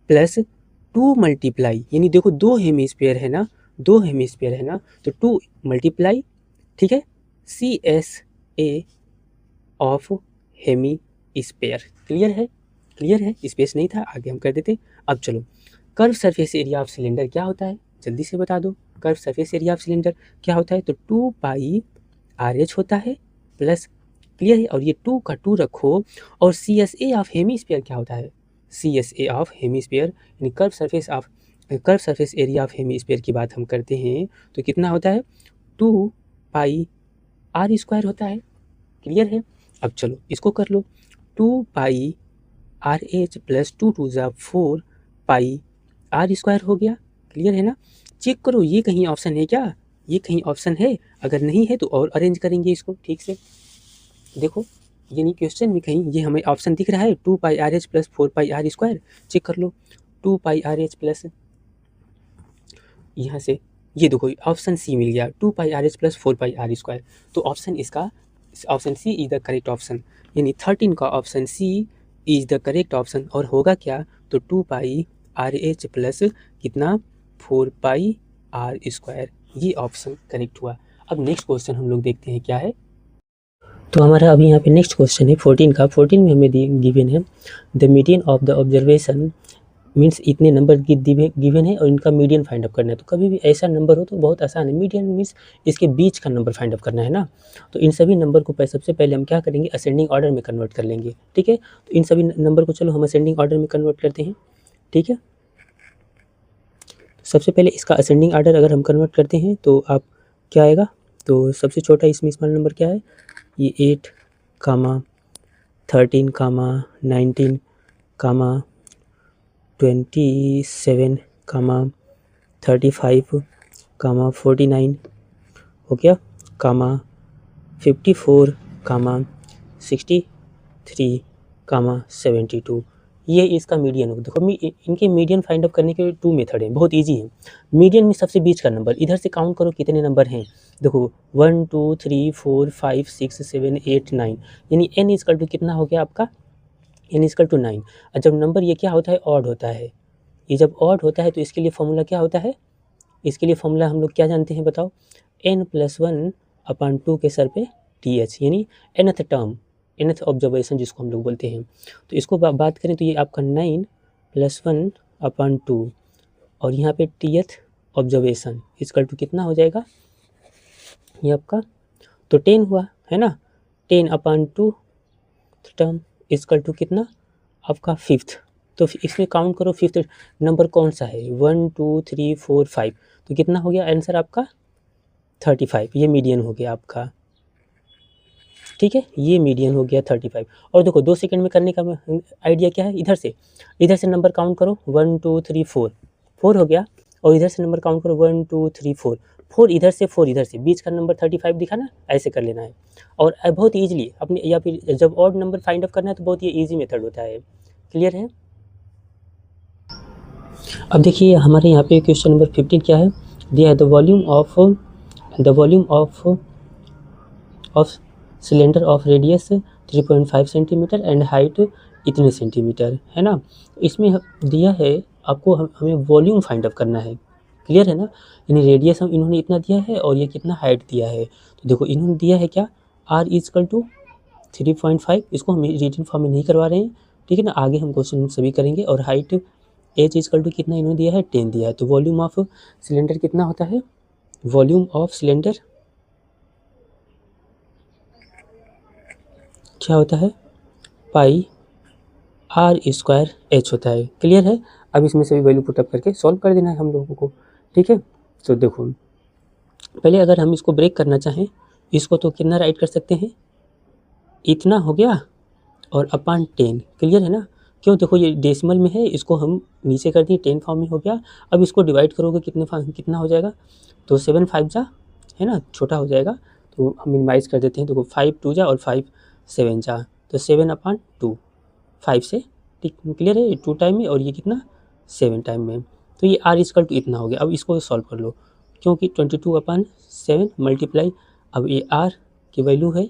Speaker 1: plus 2 multiply, यानी देखो दो हेमिस्फीयर है ना, तो 2 मल्टीप्लाई, ठीक है, CSA of hemisphere, clear है, क्लियर है, स्पेस नहीं था, आगे हम कर देते। अब चलो, curve surface area of cylinder क्या होता है, जल्दी से बता दो। Curve surface area of cylinder क्या होता है, तो 2 पाई RH होता है प्लस, क्लियर है, और ये 2 का 2 रखो, और CSA ऑफ हेमीस्फीयर क्या होता है, CSA ऑफ हेमीस्फीयर यानी curve surface area of hemisphere की बात हम करते हैं तो कितना होता है, 2 पाई R² होता है। क्लियर है, अब चलो इसको कर लो, 2 पाई RH प्लस 2 2 ज़ा 4 पाई R² हो गया। क्लियर है ना, चेक करो ये कहीं ऑप्शन है क्या, ये कहीं ऑप्शन है, अगर नहीं है तो और अरेंज करेंगे इसको ठीक से। देखो ये नहीं क्वेश्चन में कहीं ये हमें ऑप्शन दिख रहा है, 2 पाई RH प्लस 4 पाई R², चेक कर लो, 2 पाई RH प्लस, यहाँ से ये देखो ऑप्शन सी मिल गया, 2 पाई RH प्लस 4 पाई R², तो ऑप्शन इसका option C is the correct option, यानी 13 का option C is the correct option. और होगा क्या, तो 2 पाई RH प्लस कितना 4 पाई R², ये ऑप्शन करेक्ट हुआ। अब नेक्स्ट क्वेश्चन हम लोग देखते हैं क्या है, तो हमारा अभी यहाँ पे नेक्स्ट क्वेश्चन है 14 का। 14 में हमें गिवन है the median of the observation, means इतने नंबर की गिवन है और इनका मीडियन फाइंड अप करना है। तो कभी भी ऐसा नंबर हो तो बहुत आसान है, मीडियन मीन्स इसके बीच का नंबर फाइंड अप करना है ना। तो इन सभी नंबर को सबसे पहले हम क्या करेंगे, असेंडिंग ऑर्डर में कन्वर्ट कर लेंगे। ठीक है, तो इन सभी नंबर को चलो हम असेंडिंग ऑर्डर में कन्वर्ट करते हैं। ठीक है, सबसे पहले इसका असेंडिंग ऑर्डर अगर हम कन्वर्ट करते हैं तो आप क्या आएगा, तो सबसे छोटा इसमें स्मॉल नंबर क्या है, ये 8, 13, 19, 27, 35, 49 हो गया, 54, 63, 72, ये इसका मीडियन होगा। देखो इनके मीडियन फाइंड आउट करने के 2 मेथड हैं, बहुत इजी है। मीडियन में सबसे बीच का नंबर, इधर से काउंट करो कितने नंबर हैं, देखो 1 2 3 4 5 6 7 8 9, यानी n इक्वल टू कितना हो गया आपका, n इक्वल टू 9। और जब नंबर ये क्या होता है, ऑड होता है, ये जब ऑड होता है तो इसके लिए फॉर्मूला क्या होता है, इसके लिए फॉर्मूला हम लोग क्या जानते हैं बताओ, n+1/2 के सर पे th, यानी nth टर्म, nth ऑब्जर्वेशन जिसको हम लोग बोलते हैं। तो इसको बात करें तो ये आपका 9+1/2 और यहाँ पे th ऑब्जर्वेशन इक्वल टू कितना हो जाएगा, ये आपका तो 10 हुआ है ना, 10/2 टर्म इक्वल टू कितना आपका 5th। तो इसमें काउंट करो 5th नंबर कौन सा है, 1 2 3 4 5, तो कितना हो गया आंसर आपका 35, ये मीडियन हो गया आपका। ठीक है, ये मीडियन हो गया 35। और देखो 2 सेकंड में करने का आइडिया क्या है, इधर से नंबर काउंट करो 1 2 3 4 हो गया, और इधर से नंबर काउंट करो 1 2 3 4 इधर से 4 इधर से, बीच का नंबर 35 दिखा ना, ऐसे कर लेना है। और बहुत ईजिली अपने, या फिर जब ऑड नंबर फाइंड आउट करना है तो बहुत ये ईजी मेथड होता है। क्लियर है, अब देखिए हमारे यहाँ पे क्वेश्चन नंबर 15 क्या है, दिया है the volume of cylinder of radius 3.5 centimetre and height इतने सेंटीमीटर, है ना। इसमें दिया है आपको हमें वॉल्यूम फाइंड आउट करना है। क्लियर है ना, यानी रेडियस हम इन्होंने इतना दिया है और ये कितना हाइट दिया है। तो देखो इन्होंने दिया है क्या, r इक्वल टू 3.5, इसको हम रिटन फॉर्म में नहीं करवा रहे हैं, ठीक है ना, आगे हम क्वेश्चन सभी करेंगे। और हाइट h इक्वल टू कितना इन्होंने दिया है, 10 दिया है। तो वॉल्यूम ऑफ सिलेंडर कितना होता है, वॉल्यूम ऑफ सिलेंडर क्या होता है, पाई r² h होता है। क्लियर है, अब इसमें सभी वैल्यू पुटअप करके सॉल्व कर देना है हम लोगों को। ठीक है, तो देखो पहले अगर हम इसको ब्रेक करना चाहें, इसको तो कितना राइट कर सकते हैं, इतना हो गया और अपान 10। क्लियर है ना, क्यों, देखो ये डेसिमल में है, इसको हम नीचे कर दिए 10 फॉर्म में हो गया। अब इसको डिवाइड करोगे कितना हो जाएगा, तो 7 5 जा, है ना, छोटा हो जाएगा तो हम मिनिमाइज कर देते हैं। देखो 5 2 जा और 5 7 जा, तो 7/2 5 से, ठीक, क्लियर है, 2 टाइम में और ये कितना 7 टाइम में। तो ये r इक्वल टू इतना हो गया। अब इसको सॉल्व कर लो, क्योंकि 22/7 मल्टीप्लाई, अब ये r की वैल्यू है,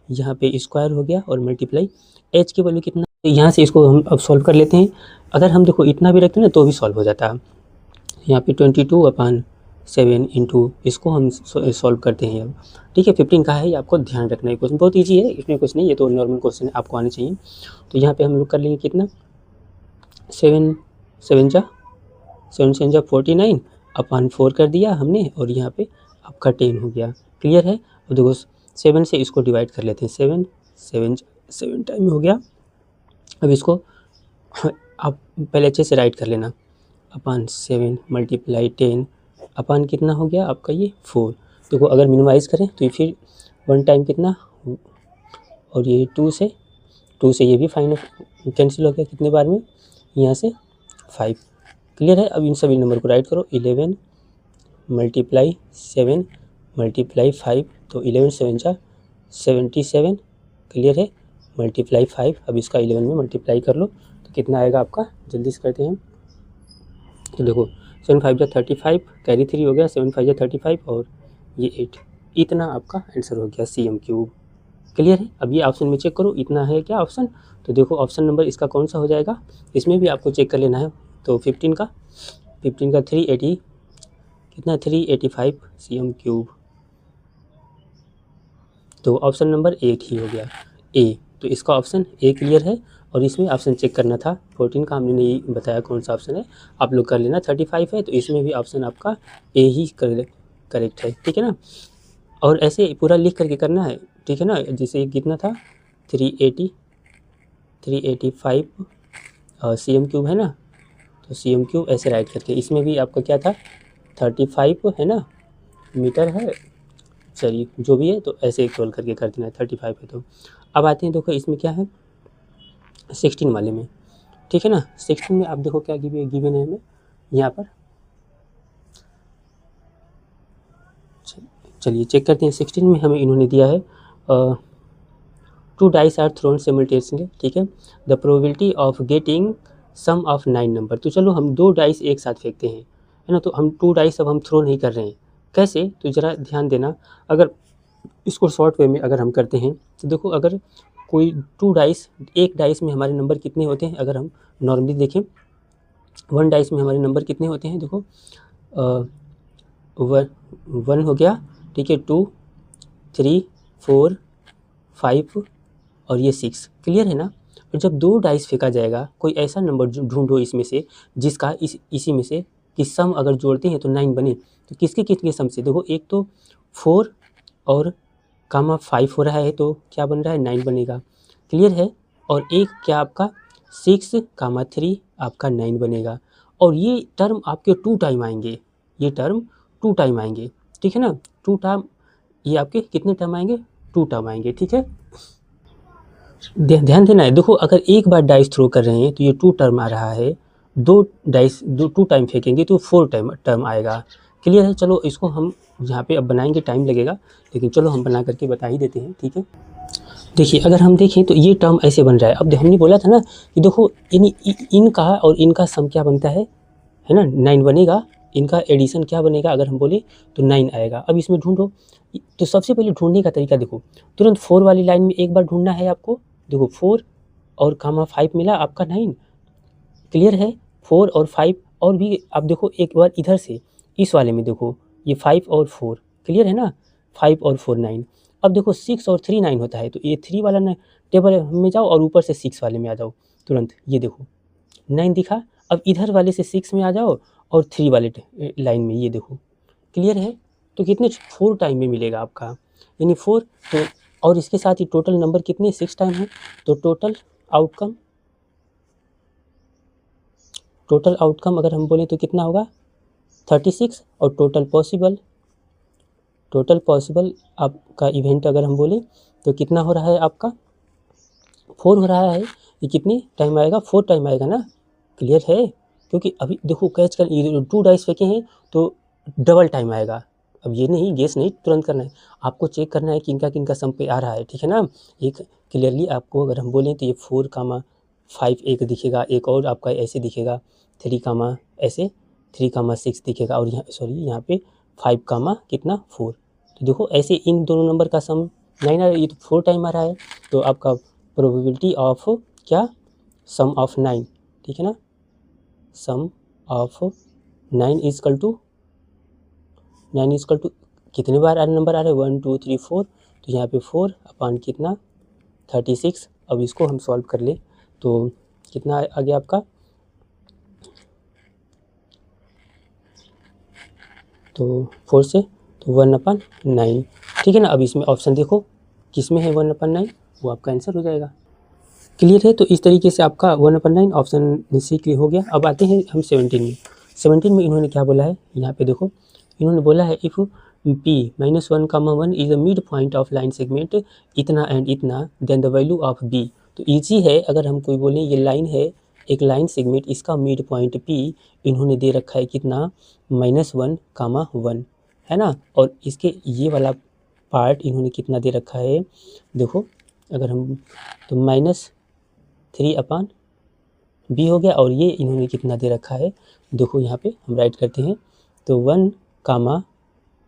Speaker 1: यहाँ पे स्क्वायर हो गया और मल्टीप्लाई h की वैल्यू कितना, यहाँ से इसको हम अब सॉल्व कर लेते हैं। अगर हम देखो इतना भी रखते हैं ना तो भी सॉल्व हो जाता है। यहाँ पे 22/7 इंटू इसको हम सॉल्व करते हैं अब। ठीक है, 15 का है, ये आपको ध्यान रखना है। क्वेश्चन बहुत ईजी है, इसमें कुछ नहीं, ये तो नॉर्मल क्वेश्चन है, आपको आने चाहिए। तो यहाँ पे हम लोग कर लेंगे कितना 7 7 जा 49 अपॉन 4 कर दिया हमने और यहाँ पे आपका 10 हो गया। क्लियर है? अब देखो 7 से इसको डिवाइड कर लेते हैं। 7 टाइम हो गया। अब इसको आप पहले अच्छे से राइट कर लेना। अपॉन 7 मल्टीप्लाई 10 अपॉन कितना हो गया आपका ये 4। देखो अगर मिनिमाइज़ करें तो ये फिर 1 टाइम कितना और ये 2 से ये भी फाइनल कैंसिल हो गया कितने बार में, यहाँ से 5। क्लियर है? अब इन सभी नंबर को राइट करो। 11 मल्टीप्लाई 7 मल्टीप्लाई 5 तो 11 7 जा 77। क्लियर है? मल्टीप्लाई 5। अब इसका 11 में मल्टीप्लाई कर लो तो कितना आएगा आपका, जल्दी से करते हैं। तो देखो 7 5 जा 35 कैरी 3 हो गया, 7 5 जा 35 और ये 8। इतना आपका आंसर हो गया CM3। क्लियर है? अब ये ऑप्शन में चेक करो, इतना है क्या ऑप्शन। तो देखो ऑप्शन नंबर इसका कौन सा हो जाएगा, इसमें भी आपको चेक कर लेना है। तो 15 का 380 कितना 385 CM3। तो ऑप्शन नंबर 8 ही हो गया ए। तो इसका ऑप्शन ए क्लियर है। और इसमें ऑप्शन चेक करना था 14 का, हमने नहीं बताया कौन सा ऑप्शन है, आप लोग कर लेना। 35 है तो इसमें भी ऑप्शन आपका ए ही करेक्ट है। ठीक है ना? और ऐसे पूरा लिख करके करना है। ठीक है ना? जैसे कितना था 385 CM3 है ना, तो CM3 ऐसे राइट करके, इसमें भी आपका क्या था 35 है ना मीटर है। चलिए जो भी है तो ऐसे रोल करके कर देना है। 35 है तो अब आते हैं, देखो इसमें क्या है 16 वाले में। ठीक है ना? 16 में आप देखो क्या गिवन है हमें यहाँ पर। चलिए चेक करते हैं। 16 में हमें इन्होंने दिया है 2 डाइस आर थ्रोन सिमल्टेनियसली। ठीक है? The probability of getting sum of 9 number. तो चलो हम 2 डाइस एक साथ फेंकते हैं, है ना। तो हम 2 डाइस अब हम थ्रो नहीं कर रहे हैं। कैसे? तो ज़रा ध्यान देना। अगर इसको शॉर्ट वे में अगर हम करते हैं तो देखो, अगर कोई 2 डाइस, एक डाइस में हमारे नंबर कितने होते हैं, अगर हम नॉर्मली देखें 1 डाइस में हमारे नंबर कितने होते हैं, देखो 1 हो गया। ठीक है? 2 3 4 5 और ये 6। क्लियर है ना? और जब 2 डाइस फेंका जाएगा, कोई ऐसा नंबर ढूंढो इसमें से जिसका इसी में से कि सम अगर जोड़ते हैं तो 9 बने। तो किसके किसके सम से, देखो एक तो 4 और कामा 5 हो रहा है तो क्या बन रहा है 9 बनेगा। क्लियर है? और एक क्या आपका 6 कामा 3 आपका 9 बनेगा। और ये टर्म आपके 2 टाइम आएंगे, ये टर्म 2 टाइम आएंगे। ठीक है ना? 2 टाइम ये आपके कितने टर्म आएंगे, 2 टर्म आएंगे। ठीक है? ध्यान देना है। देखो अगर एक बार डाइस थ्रो कर रहे हैं तो ये 2 टर्म आ रहा है, 2 डाइस 2 टाइम फेंकेंगे तो 4 टर्म आएगा। क्लियर है? चलो इसको हम यहाँ पे अब बनाएंगे, टाइम लगेगा, लेकिन चलो हम बना करके बता ही देते हैं। ठीक है? देखिए अगर हम देखें तो ये टर्म ऐसे बन रहा है। अब हमने बोला था ना कि देखो इनका और इनका सम क्या बनता है ना, 9 बनेगा। इनका एडिशन क्या बनेगा, अगर हम बोले तो 9 आएगा। अब इसमें ढूंढो। तो सबसे पहले ढूंढने का तरीका देखो, तुरंत 4 वाली लाइन में एक बार ढूंढना है आपको। देखो 4 और कामा 5 मिला आपका 9। क्लियर है? 4 और 5 और भी आप देखो एक बार इधर से इस वाले में देखो, ये 5 और 4। क्लियर है ना? 5 और 4 9। अब देखो 6 और 3 9 होता है, तो ये 3 वाला ना टेबल में जाओ और ऊपर से 6 वाले में आ जाओ तुरंत। ये देखो 9 दिखा। अब इधर वाले से 6 में आ जाओ और 3 वाले लाइन में ये देखो। क्लियर है? तो कितने 4 टाइम में मिलेगा आपका, यानी 4। तो और इसके साथ ही टोटल नंबर कितने 6 टाइम है। तो टोटल आउटकम अगर हम बोलें तो कितना होगा 36। और टोटल पॉसिबल आपका इवेंट अगर हम बोलें तो कितना हो रहा है आपका 4 हो रहा है। ये कितने टाइम आएगा, 4 टाइम आएगा ना। क्लियर है? क्योंकि अभी देखो कैच कर 2 डाइस फेंके हैं तो डबल टाइम आएगा। अब ये नहीं गेस नहीं तुरंत करना है, आपको चेक करना है किनका किनका सम पे आ रहा है। ठीक है ना? एक क्लियरली आपको अगर हम बोलें तो ये 4 कामा 5 एक दिखेगा, एक और आपका ऐसे दिखेगा 3 कामा ऐसे 3 कामा 6 दिखेगा, और यहाँ पे 5 कामा कितना 4। तो देखो ऐसे इन दोनों नंबर का सम 9 आ रहा है, ये तो 4 टाइम आ रहा है। तो आपका प्रोबेबिलिटी ऑफ क्या सम ऑफ 9। ठीक है ना? सम ऑफ 9 इजकल टू कितने बार नंबर आ रहे हैं 1 2 3 4। तो यहाँ पे 4 अपॉन कितना 36। अब इसको हम सॉल्व कर ले तो कितना आ गया आपका तो 4 से तो 1/9, ठीक है ना। अब इसमें ऑप्शन देखो किस में है 1/9, वो आपका आंसर हो जाएगा। क्लियर है। तो इस तरीके से आपका 1/9 ऑप्शन सी क्लियर हो गया। अब आते हैं हम 17 में। 17 में इन्होंने क्या बोला है, यहाँ पे देखो इन्होंने बोला है if p -1, 1 is a mid point of line segment इतना एंड इतना then the value of b। तो ईजी है, अगर हम कोई बोलें ये लाइन है, एक लाइन सेगमेंट, इसका मिड पॉइंट p इन्होंने दे रखा है कितना, -1, 1 है ना। और इसके ये वाला पार्ट इन्होंने कितना दे रखा है, देखो अगर हम तो -3/b हो गया। और ये इन्होंने कितना दे रखा है, देखो यहाँ पे हम राइट करते हैं तो 1,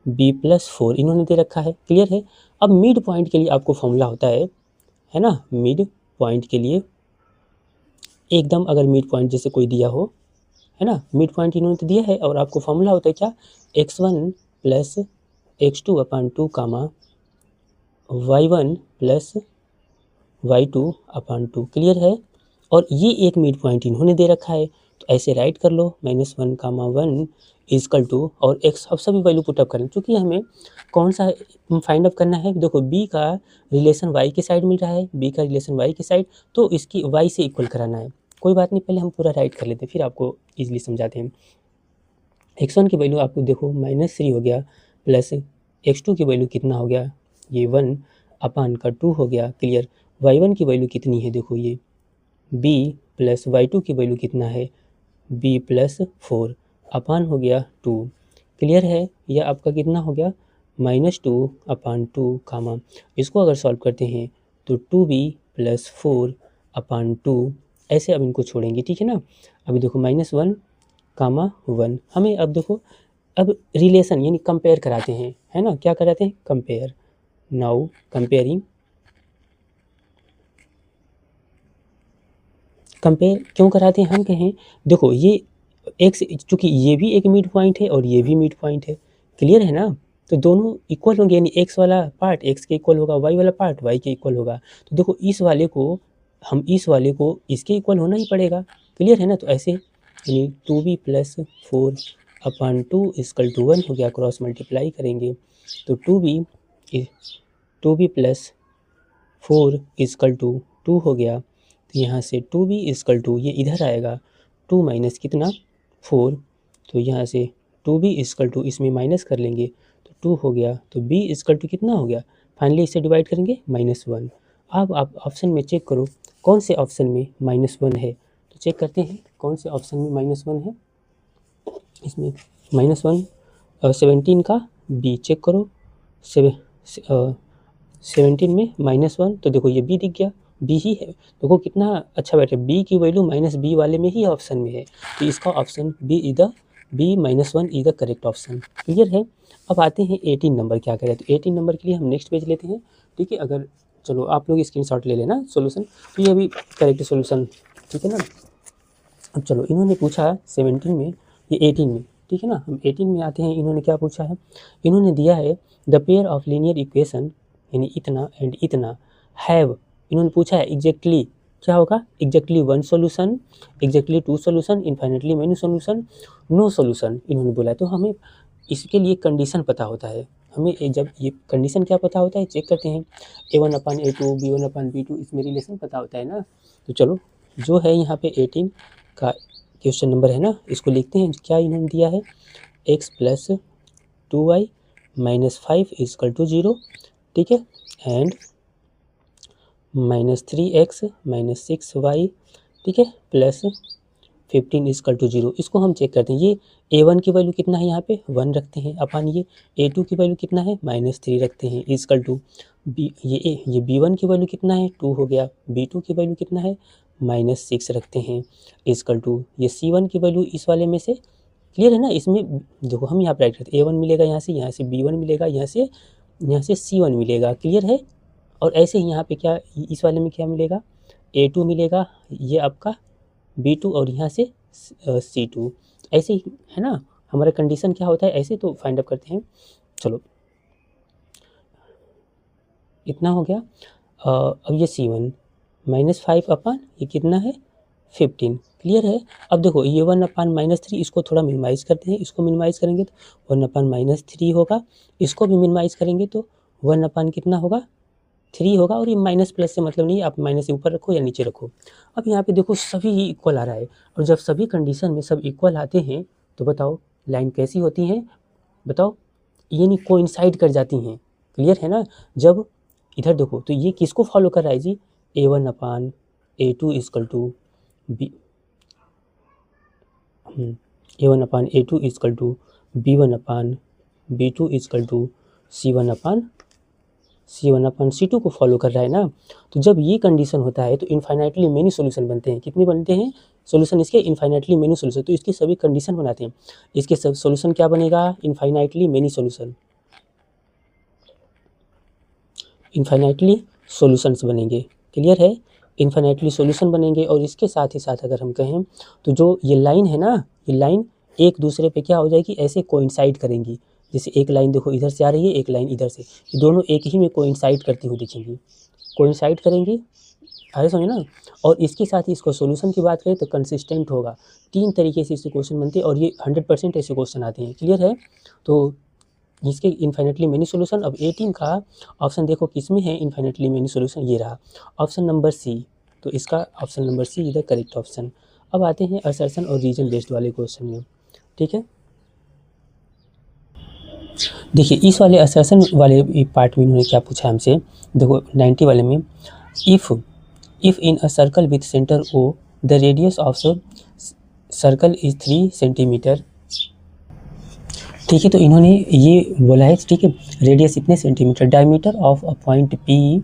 Speaker 1: b+4 इन्होंने दे रखा है। क्लियर है। अब मिड पॉइंट के लिए आपको फॉर्मूला होता है ना। मिड पॉइंट के लिए एकदम, अगर मिड पॉइंट जैसे कोई दिया हो, है ना, मिड पॉइंट इन्होंने तो दिया है और आपको फॉर्मूला होता है क्या, x1 + x2/2 y1 + y2/2। Clear है। और ये एक मिड पॉइंट इन्होंने दे रखा है, तो ऐसे राइट कर लो -1, 1 इजकल टू, और x अब सभी वैल्यू पुटअप करें, क्योंकि हमें कौन सा फाइंड अप करना है। देखो b का रिलेशन y के साइड मिल रहा है, b का रिलेशन y के साइड, तो इसकी y से इक्वल कराना है। कोई बात नहीं, पहले हम पूरा राइट कर लेते हैं, फिर आपको ईजिली समझाते हैं। x1 की वैल्यू आपको देखो -3 हो गया, प्लस x2 की वैल्यू कितना हो गया, ये 1/2 हो गया। क्लियर। y1 की वैल्यू कितनी है, देखो ये b + y2 की वैल्यू कितना है, b+4 अपान हो गया 2। क्लियर है। यह आपका कितना हो गया, -2/2, इसको अगर सॉल्व करते हैं तो 2b + 4/2, ऐसे अब इनको छोड़ेंगे, ठीक है ना। अभी देखो -1, 1 हमें अब देखो, अब रिलेशन यानी कंपेयर कराते हैं, है ना। क्या कराते हैं, कंपेयर। नाउ कंपेयरिंग, कंपेयर क्यों कराते हैं हम कहें, देखो ये एक्स, चूँकि ये भी एक मिड पॉइंट है और ये भी मिड पॉइंट है। क्लियर है ना। तो दोनों इक्वल होंगे, यानी एक्स वाला पार्ट एक्स के इक्वल होगा, वाई वाला पार्ट वाई के इक्वल होगा। तो देखो इस वाले को, हम इस वाले को इसके इक्वल होना ही पड़ेगा। क्लियर है ना। तो ऐसे यानी 2b + 4/2 इक्वल टू 1 हो गया, क्रॉस मल्टीप्लाई करेंगे तो 2b + 4 इक्वल टू 2 हो गया। तो यहाँ से 2b इक्वल टू, ये इधर आएगा 2 माइनस कितना 4, तो यहाँ से 2b इक्वल टू इसमें माइनस कर लेंगे तो 2 हो गया। तो b इक्वल टू कितना हो गया, फाइनली इसे डिवाइड करेंगे -1। अब आप ऑप्शन में चेक करो कौन से ऑप्शन में -1 है, तो चेक करते हैं कौन से ऑप्शन में -1 है। इसमें -1 17 का b चेक करो, 17 में -1, तो देखो ये b दिख गया, b ही है। देखो कितना अच्छा बैठे, b की वैल्यू -b वाले में ही ऑप्शन में है, तो इसका option b -1 is the correct option. Clear है। अब आते हैं 18 नंबर क्या करें, तो 18 नंबर के लिए हम नेक्स्ट पेज लेते हैं, ठीक है। अगर चलो आप लोग स्क्रीनशॉट ले लेना सोल्यूशन, तो ये भी करेक्ट सोल्यूशन, ठीक है ना। अब चलो इन्होंने पूछा 17 में, ये 18 में, ठीक है ना। हम 18 में आते हैं, इन्होंने क्या पूछा है, इन्होंने दिया है the pair of linear equation यानी इतना एंड इतना हैव, इन्होंने पूछा है एग्जैक्टली क्या होगा, exactly 1 solution, exactly 2 solution, infinitely many solution, no solution इन्होंने बोला है। तो हमें इसके लिए कंडीशन पता होता है, हमें जब ये कंडीशन क्या पता होता है, चेक करते हैं a1/a2 b1/b2, इसमें रिलेशन पता होता है ना। तो चलो जो है यहाँ पे 18 का क्वेश्चन नंबर है ना, इसको लिखते हैं। क्या इन्होंने दिया है, x + 2y - 5 = 0, ठीक है, एंड -3x - 6y, ठीक है, प्लस 15 = 0। इसको हम चेक करते हैं, ये a1 की वैल्यू कितना है, यहाँ पे 1 रखते हैं, अपन ये a2 की वैल्यू कितना है, -3 रखते हैं, इक्वल टू b, ये b1 की वैल्यू कितना है, 2 हो गया, b2 की वैल्यू कितना है, -6 रखते हैं, इक्वल टू ये c1 की वैल्यू इस वाले में से। क्लियर है ना। इसमें देखो हम यहाँ पर राइट करते हैं, a1 मिलेगा, यहाँ से b1 मिलेगा, यहाँ से c1 मिलेगा। क्लियर है। और ऐसे ही यहाँ पे क्या, इस वाले में क्या मिलेगा, a2 मिलेगा, ये आपका b2, और यहाँ से c2, ऐसे ही है ना। हमारा कंडीशन क्या होता है, ऐसे तो फाइंड अप करते हैं। चलो इतना हो गया। अब ये c1 -5 अपन ये कितना है 15। क्लियर है। अब देखो ये 1/-3 इसको थोड़ा मिनिमाइज करते हैं, इसको मिनिमाइज करेंगे तो 1/-3 होगा, इसको भी मिनिमाइज करेंगे तो 1/ कितना होगा 3 होगा। और ये माइनस प्लस से मतलब नहीं है, आप माइनस ऊपर रखो या नीचे रखो। अब यहाँ पे देखो सभी ही इक्वल आ रहा है, और जब सभी कंडीशन में सब इक्वल आते हैं तो बताओ लाइन कैसी होती हैं, बताओ यानी कोइंसाइड कर जाती हैं। क्लियर है ना। जब इधर देखो तो ये किसको फॉलो कर रहा है जी, A1/A2 equal to B A1/A2 equal to B1/B2 equal to C1/C2 को फॉलो कर रहा है ना। तो जब ये कंडीशन होता है तो इनफाइनाइटली मेनी सॉल्यूशन बनते हैं। कितने बनते हैं सॉल्यूशन इसके, इनफाइनाइटली मेनी सॉल्यूशन। तो इसकी सभी कंडीशन बनाते हैं, इसके सब सॉल्यूशन क्या बनेगा, infinitely many solution, infinitely solutions बनेंगे। क्लियर है, इनफाइनाइटली सॉल्यूशन बनेंगे। और इसके साथ ही साथ अगर हम कहें तो जो ये लाइन है ना, ये लाइन एक दूसरे पे क्या हो जाएगी, ऐसे कोइंसाइड करेंगी। जैसे एक लाइन देखो इधर से आ रही है, एक लाइन इधर से, ये दोनों एक ही में कोइंसाइड करती हुई दिखेंगी, कोइंसाइड करेंगी। अरे समझे ना। और इसके साथ ही इसको सॉल्यूशन की बात करें तो कंसिस्टेंट होगा। 3 तरीके से इससे क्वेश्चन बनते हैं और ये 100% ऐसे क्वेश्चन आते हैं। क्लियर है। तो इसके इनफाइनाइटली मेनी सॉल्यूशन। अब 18 का ऑप्शन देखो किसमें है इनफाइनाइटली मेनी सॉल्यूशन, ये रहा ऑप्शन नंबर सी। तो इसका option number C is the correct option. अब आते हैं असर्शन और रीजन बेस्ड वाले क्वेश्चन में। ठीक है, देखिए इस वाले असर्शन वाले पार्ट में इन्होंने क्या पूछा हमसे, देखो 90 वाले में, if in a circle with centre O the radius of circle is 3 centimetre. ठीक है, तो इन्होंने ये बोला है, ठीक है, रेडियस इतने centimetre, diameter of a point P,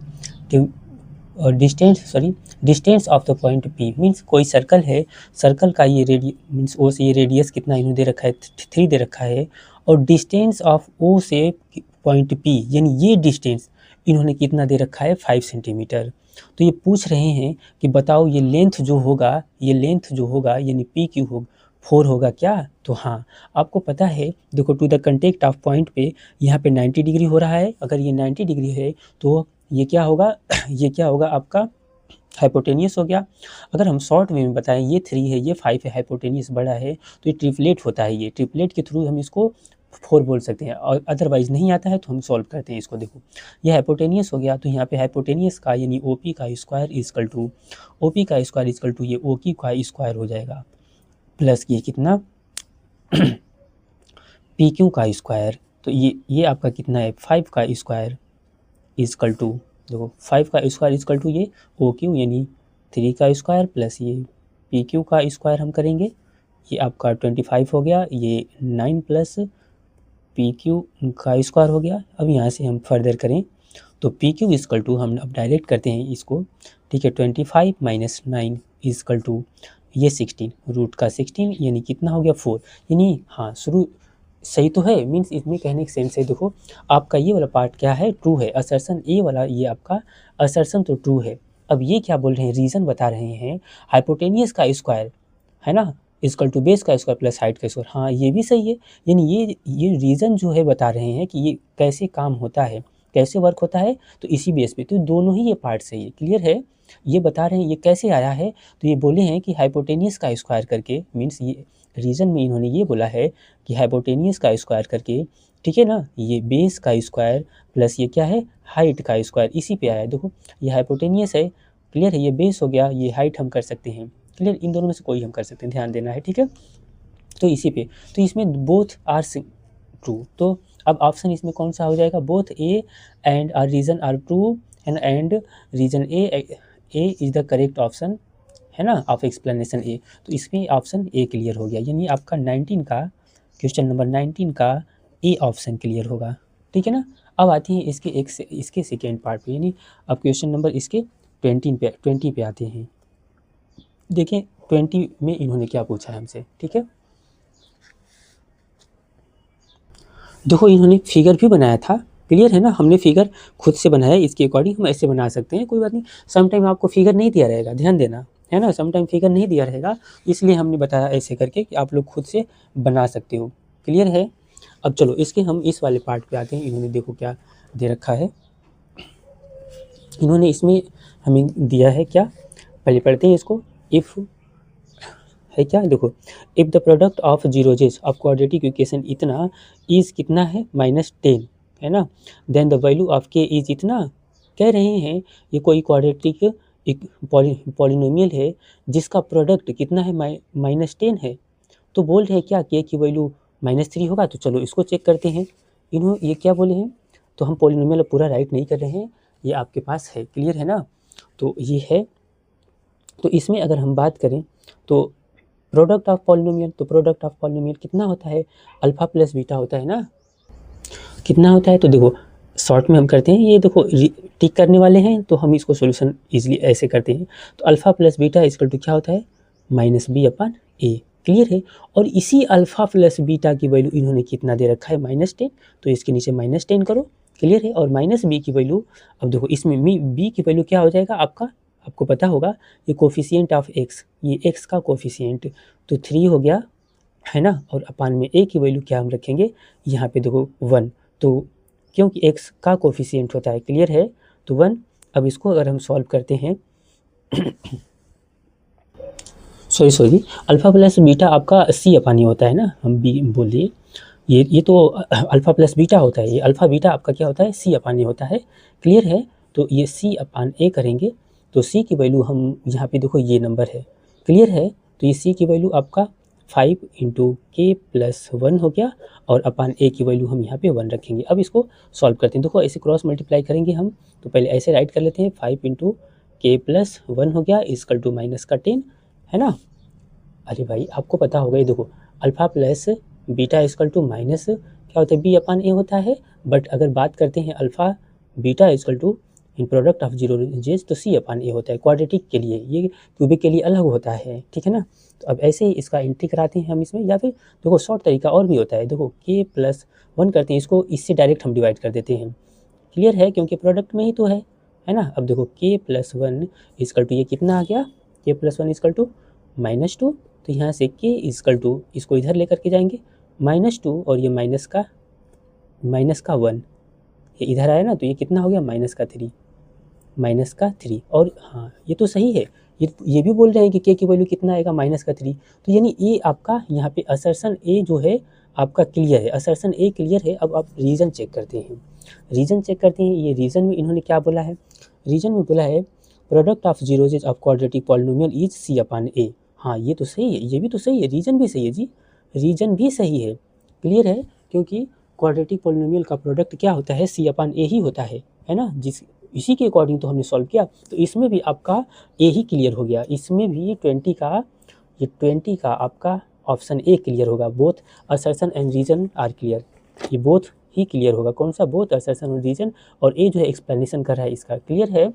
Speaker 1: और distance of the point P means कोई सर्कल है, सर्कल का ये रेडियस मीन्स ओ से ये रेडियस कितना इन्होंने दे रखा है 3 दे रखा है, और डिस्टेंस ऑफ ओ से पॉइंट पी यानी ये डिस्टेंस इन्होंने कितना दे रखा है 5 सेंटीमीटर। तो ये पूछ रहे हैं कि बताओ ये लेंथ जो होगा यानी पी क्यू होगा 4 होगा क्या। तो हाँ आपको पता है, देखो to the contact of point पे यहाँ पे 90 डिग्री हो रहा है। अगर ये 90 डिग्री है तो ये क्या होगा ये क्या होगा आपका हाइपोटेनियस हो गया। अगर हम शॉर्ट वे में बताएं, ये 3 है ये 5 है, हाइपोटेनियस बड़ा है तो ये ट्रिपलेट होता है। ये ट्रिपलेट के थ्रू हम इसको 4 बोल सकते हैं, और अदरवाइज नहीं आता है तो हम सॉल्व करते हैं इसको। देखो ये हाइपोटेनियस हो गया, तो यहाँ पे हाइपोटेनियस का यानी ओपी का स्क्वायर इक्वल टू ये ओ की का स्क्वायर हो जाएगा, प्लस ये कितना पी क्यू का स्क्वायर। तो ये आपका कितना है 5 का स्क्वायर इक्वल टू, देखो 5 का स्क्वायर इक्वल टू ये ओ क्यू यानी 3 का स्क्वायर प्लस ये पी क्यू का स्क्वायर हम करेंगे, ये आपका 25 हो गया, ये 9 प्लस पी क्यू का स्क्वायर हो गया। अब यहाँ से हम फर्दर करें तो पी क्यू इक्वल टू हम अब डायरेक्ट करते हैं इसको, ठीक है, 25 माइनस 9 इक्वल टू ये 16 रूट का 16 यानी कितना हो गया 4। यानी हाँ शुरू सही तो है, मीन्स इसमें कहने के सेंस है। देखो आपका ये वाला पार्ट क्या है ट्रू है, असर्शन ए वाला ये आपका असर्शन तो ट्रू है। अब ये क्या बोल रहे हैं, रीज़न बता रहे हैं हाइपोटेनियस का स्क्वायर है ना इक्वल टू बेस का स्क्वायर प्लस हाइट का स्क्वायर। हाँ ये भी सही है, यानी ये रीज़न जो है बता रहे हैं कि ये कैसे काम होता है, कैसे वर्क होता है, तो इसी बेस पे तो दोनों ही ये पार्ट सही है। क्लियर है, ये बता रहे हैं ये कैसे आया है, तो ये बोले हैं कि हाइपोटेनियस का स्क्वायर करके, मीन्स ये रीज़न में इन्होंने ये बोला है कि हाइपोटेनियस का स्क्वायर करके, ठीक है ना, ये बेस का स्क्वायर प्लस ये क्या है हाइट का स्क्वायर, इसी पे आया है। देखो ये हाइपोटेनियस है, क्लियर है, ये बेस हो गया, ये हाइट हम कर सकते हैं। क्लियर, इन दोनों में से कोई हम कर सकते हैं, ध्यान देना है। ठीक है, तो इसी पे तो इसमें बोथ आर ट्रू। तो अब ऑप्शन इसमें कौन सा हो जाएगा, both A and R reason are true and reason A is the correct option है ना ऑफ एक्सप्लेनेशन ए। तो इसमें ऑप्शन ए क्लियर हो गया, यानी आपका 19 का क्वेश्चन नंबर 19 का ए ऑप्शन क्लियर होगा। ठीक है ना। अब आती है इसके सेकेंड पार्ट पे, यानी अब क्वेश्चन नंबर इसके 20 पे आते हैं। देखिए 20 में इन्होंने क्या पूछा है हमसे। ठीक है, देखो इन्होंने फिगर भी बनाया था, क्लियर है ना, हमने फिगर खुद से बनाया, इसके अकॉर्डिंग हम ऐसे बना सकते हैं, कोई बात नहीं। समटाइम आपको फिगर नहीं दिया रहेगा, ध्यान देना है ना, समटाइम फिगर नहीं दिया रहेगा, इसलिए हमने बताया ऐसे करके कि आप लोग खुद से बना सकते हो। क्लियर है। अब चलो इसके हम इस वाले पार्ट पे आते हैं। इन्होंने देखो क्या दे रखा है, इन्होंने इसमें हमें दिया है क्या, पहले पढ़ते हैं इसको। इफ़ है क्या, देखो if the product of zeroes of quadratic equation इतना इज़ कितना है -10, है ना, then the value of K is इतना। कह रहे हैं ये कोई क्वाड्रेटिक एक पॉलिनोमियल है जिसका प्रोडक्ट कितना है -10 है, तो बोल रहे हैं क्या के की वैल्यू -3 होगा। तो चलो इसको चेक करते हैं, ये क्या बोले हैं, तो हम पॉलिनोमियल पूरा राइट नहीं कर रहे हैं, ये आपके पास है, क्लियर है ना। तो ये है, तो इसमें अगर हम बात करें तो प्रोडक्ट ऑफ पॉलिनोमियल, तो प्रोडक्ट ऑफ पॉलिनोमियल कितना होता है, अल्फा प्लस बीटा होता है ना, कितना होता है। तो देखो शॉर्ट में हम करते हैं, ये देखो टिक करने वाले हैं तो हम इसको सॉल्यूशन इजीली ऐसे करते हैं। तो alpha plus beta equal to क्या होता है -b/a, क्लियर है। और इसी अल्फा प्लस बीटा की वैल्यू इन्होंने कितना दे रखा है -10, तो इसके नीचे -10 करो, क्लियर है। और -b की वैल्यू, अब देखो इसमें b की वैल्यू क्या हो जाएगा आपका, आपको पता होगा ये कोफिशिएंट ऑफ x, ये x का कोफिशिएंट, तो 3 हो गया, है ना। और अपान में a की वैल्यू क्या हम रखेंगे, यहाँ पे देखो 1, तो क्योंकि x का कोफिशिएंट होता है, क्लियर है, तो 1। अब इसको अगर हम सॉल्व करते हैं सॉरी अल्फा प्लस बीटा आपका c/e होता है ना, हम b बोलिए, ये तो अल्फा प्लस बीटा होता है, ये अल्फा बीटा आपका क्या होता है c/e होता है, क्लियर है। तो ये c/a करेंगे, तो c की वैल्यू हम यहाँ पे देखो ये नंबर है, क्लियर है। तो ये c की वैल्यू आपका 5 × k+1 हो गया, और अपान a की वैल्यू हम यहाँ पे 1 रखेंगे। अब इसको सॉल्व करते हैं, देखो ऐसे क्रॉस मल्टीप्लाई करेंगे हम, तो पहले ऐसे राइट कर लेते हैं, 5 × k+1 हो गया इक्वल टू -10, है ना। अरे भाई आपको पता होगा, ये देखो alpha plus beta equal to minus क्या होता है b/a होता है, बट अगर बात करते हैं अल्फा बीटा इक्वल टू इन प्रोडक्ट ऑफ जीरोजेस तो c/a होता है क्वाड्रेटिक के लिए, ये क्यूबिक के लिए अलग होता है, ठीक है ना। तो अब ऐसे ही इसका एंट्री कराते हैं हम इसमें, या फिर देखो शॉर्ट तरीका और भी होता है, देखो k+1 करते हैं, इसको इससे डायरेक्ट हम डिवाइड कर देते हैं, क्लियर है, क्योंकि प्रोडक्ट में ही तो है ना। अब देखो k+1 इक्वल टू ये कितना आ गया, k+1 इक्वल टू -2, तो यहाँ से k इक्वल टू इसको इधर लेकर के जाएंगे -2, और ये माइनस का 1 ये इधर आया ना, तो ये कितना हो गया -3, और हाँ ये तो सही है, ये भी बोल रहे हैं कि k की वैल्यू कितना आएगा -3, तो यानी ये आपका यहाँ पे असर्शन a जो है आपका क्लियर है, असर्शन a क्लियर है। अब आप रीज़न चेक करते हैं, ये रीज़न में इन्होंने क्या बोला है, रीज़न में बोला है product of zeroes of quadratic polynomial is c/a। हाँ ये तो सही है, ये भी तो सही है, रीज़न भी सही है जी, रीज़न भी सही है, क्लियर है, क्योंकि क्वाड्रेटिक पॉलिनोमियल का प्रोडक्ट क्या होता है c/a ही होता है ना, इसी के अकॉर्डिंग तो हमने सॉल्व किया। तो इसमें भी आपका a ही क्लियर हो गया, इसमें भी 20 का आपका ऑप्शन ए क्लियर होगा, both assertion and reason are clear, ये बोथ ही क्लियर होगा, कौन सा, बोथ असर्शन और रीज़न, और ए जो है एक्सप्लेनेशन कर रहा है इसका, क्लियर है।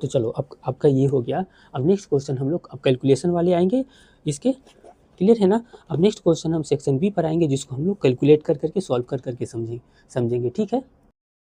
Speaker 1: तो चलो अब आपका ये हो गया। अब नेक्स्ट क्वेश्चन हम लोग अब कैलकुलेशन वाले आएंगे इसके, क्लियर है ना। अब नेक्स्ट क्वेश्चन हम सेक्शन बी पर आएंगे, जिसको हम लोग कैलकुलेट कर करके सॉल्व कर करके समझेंगे, ठीक है।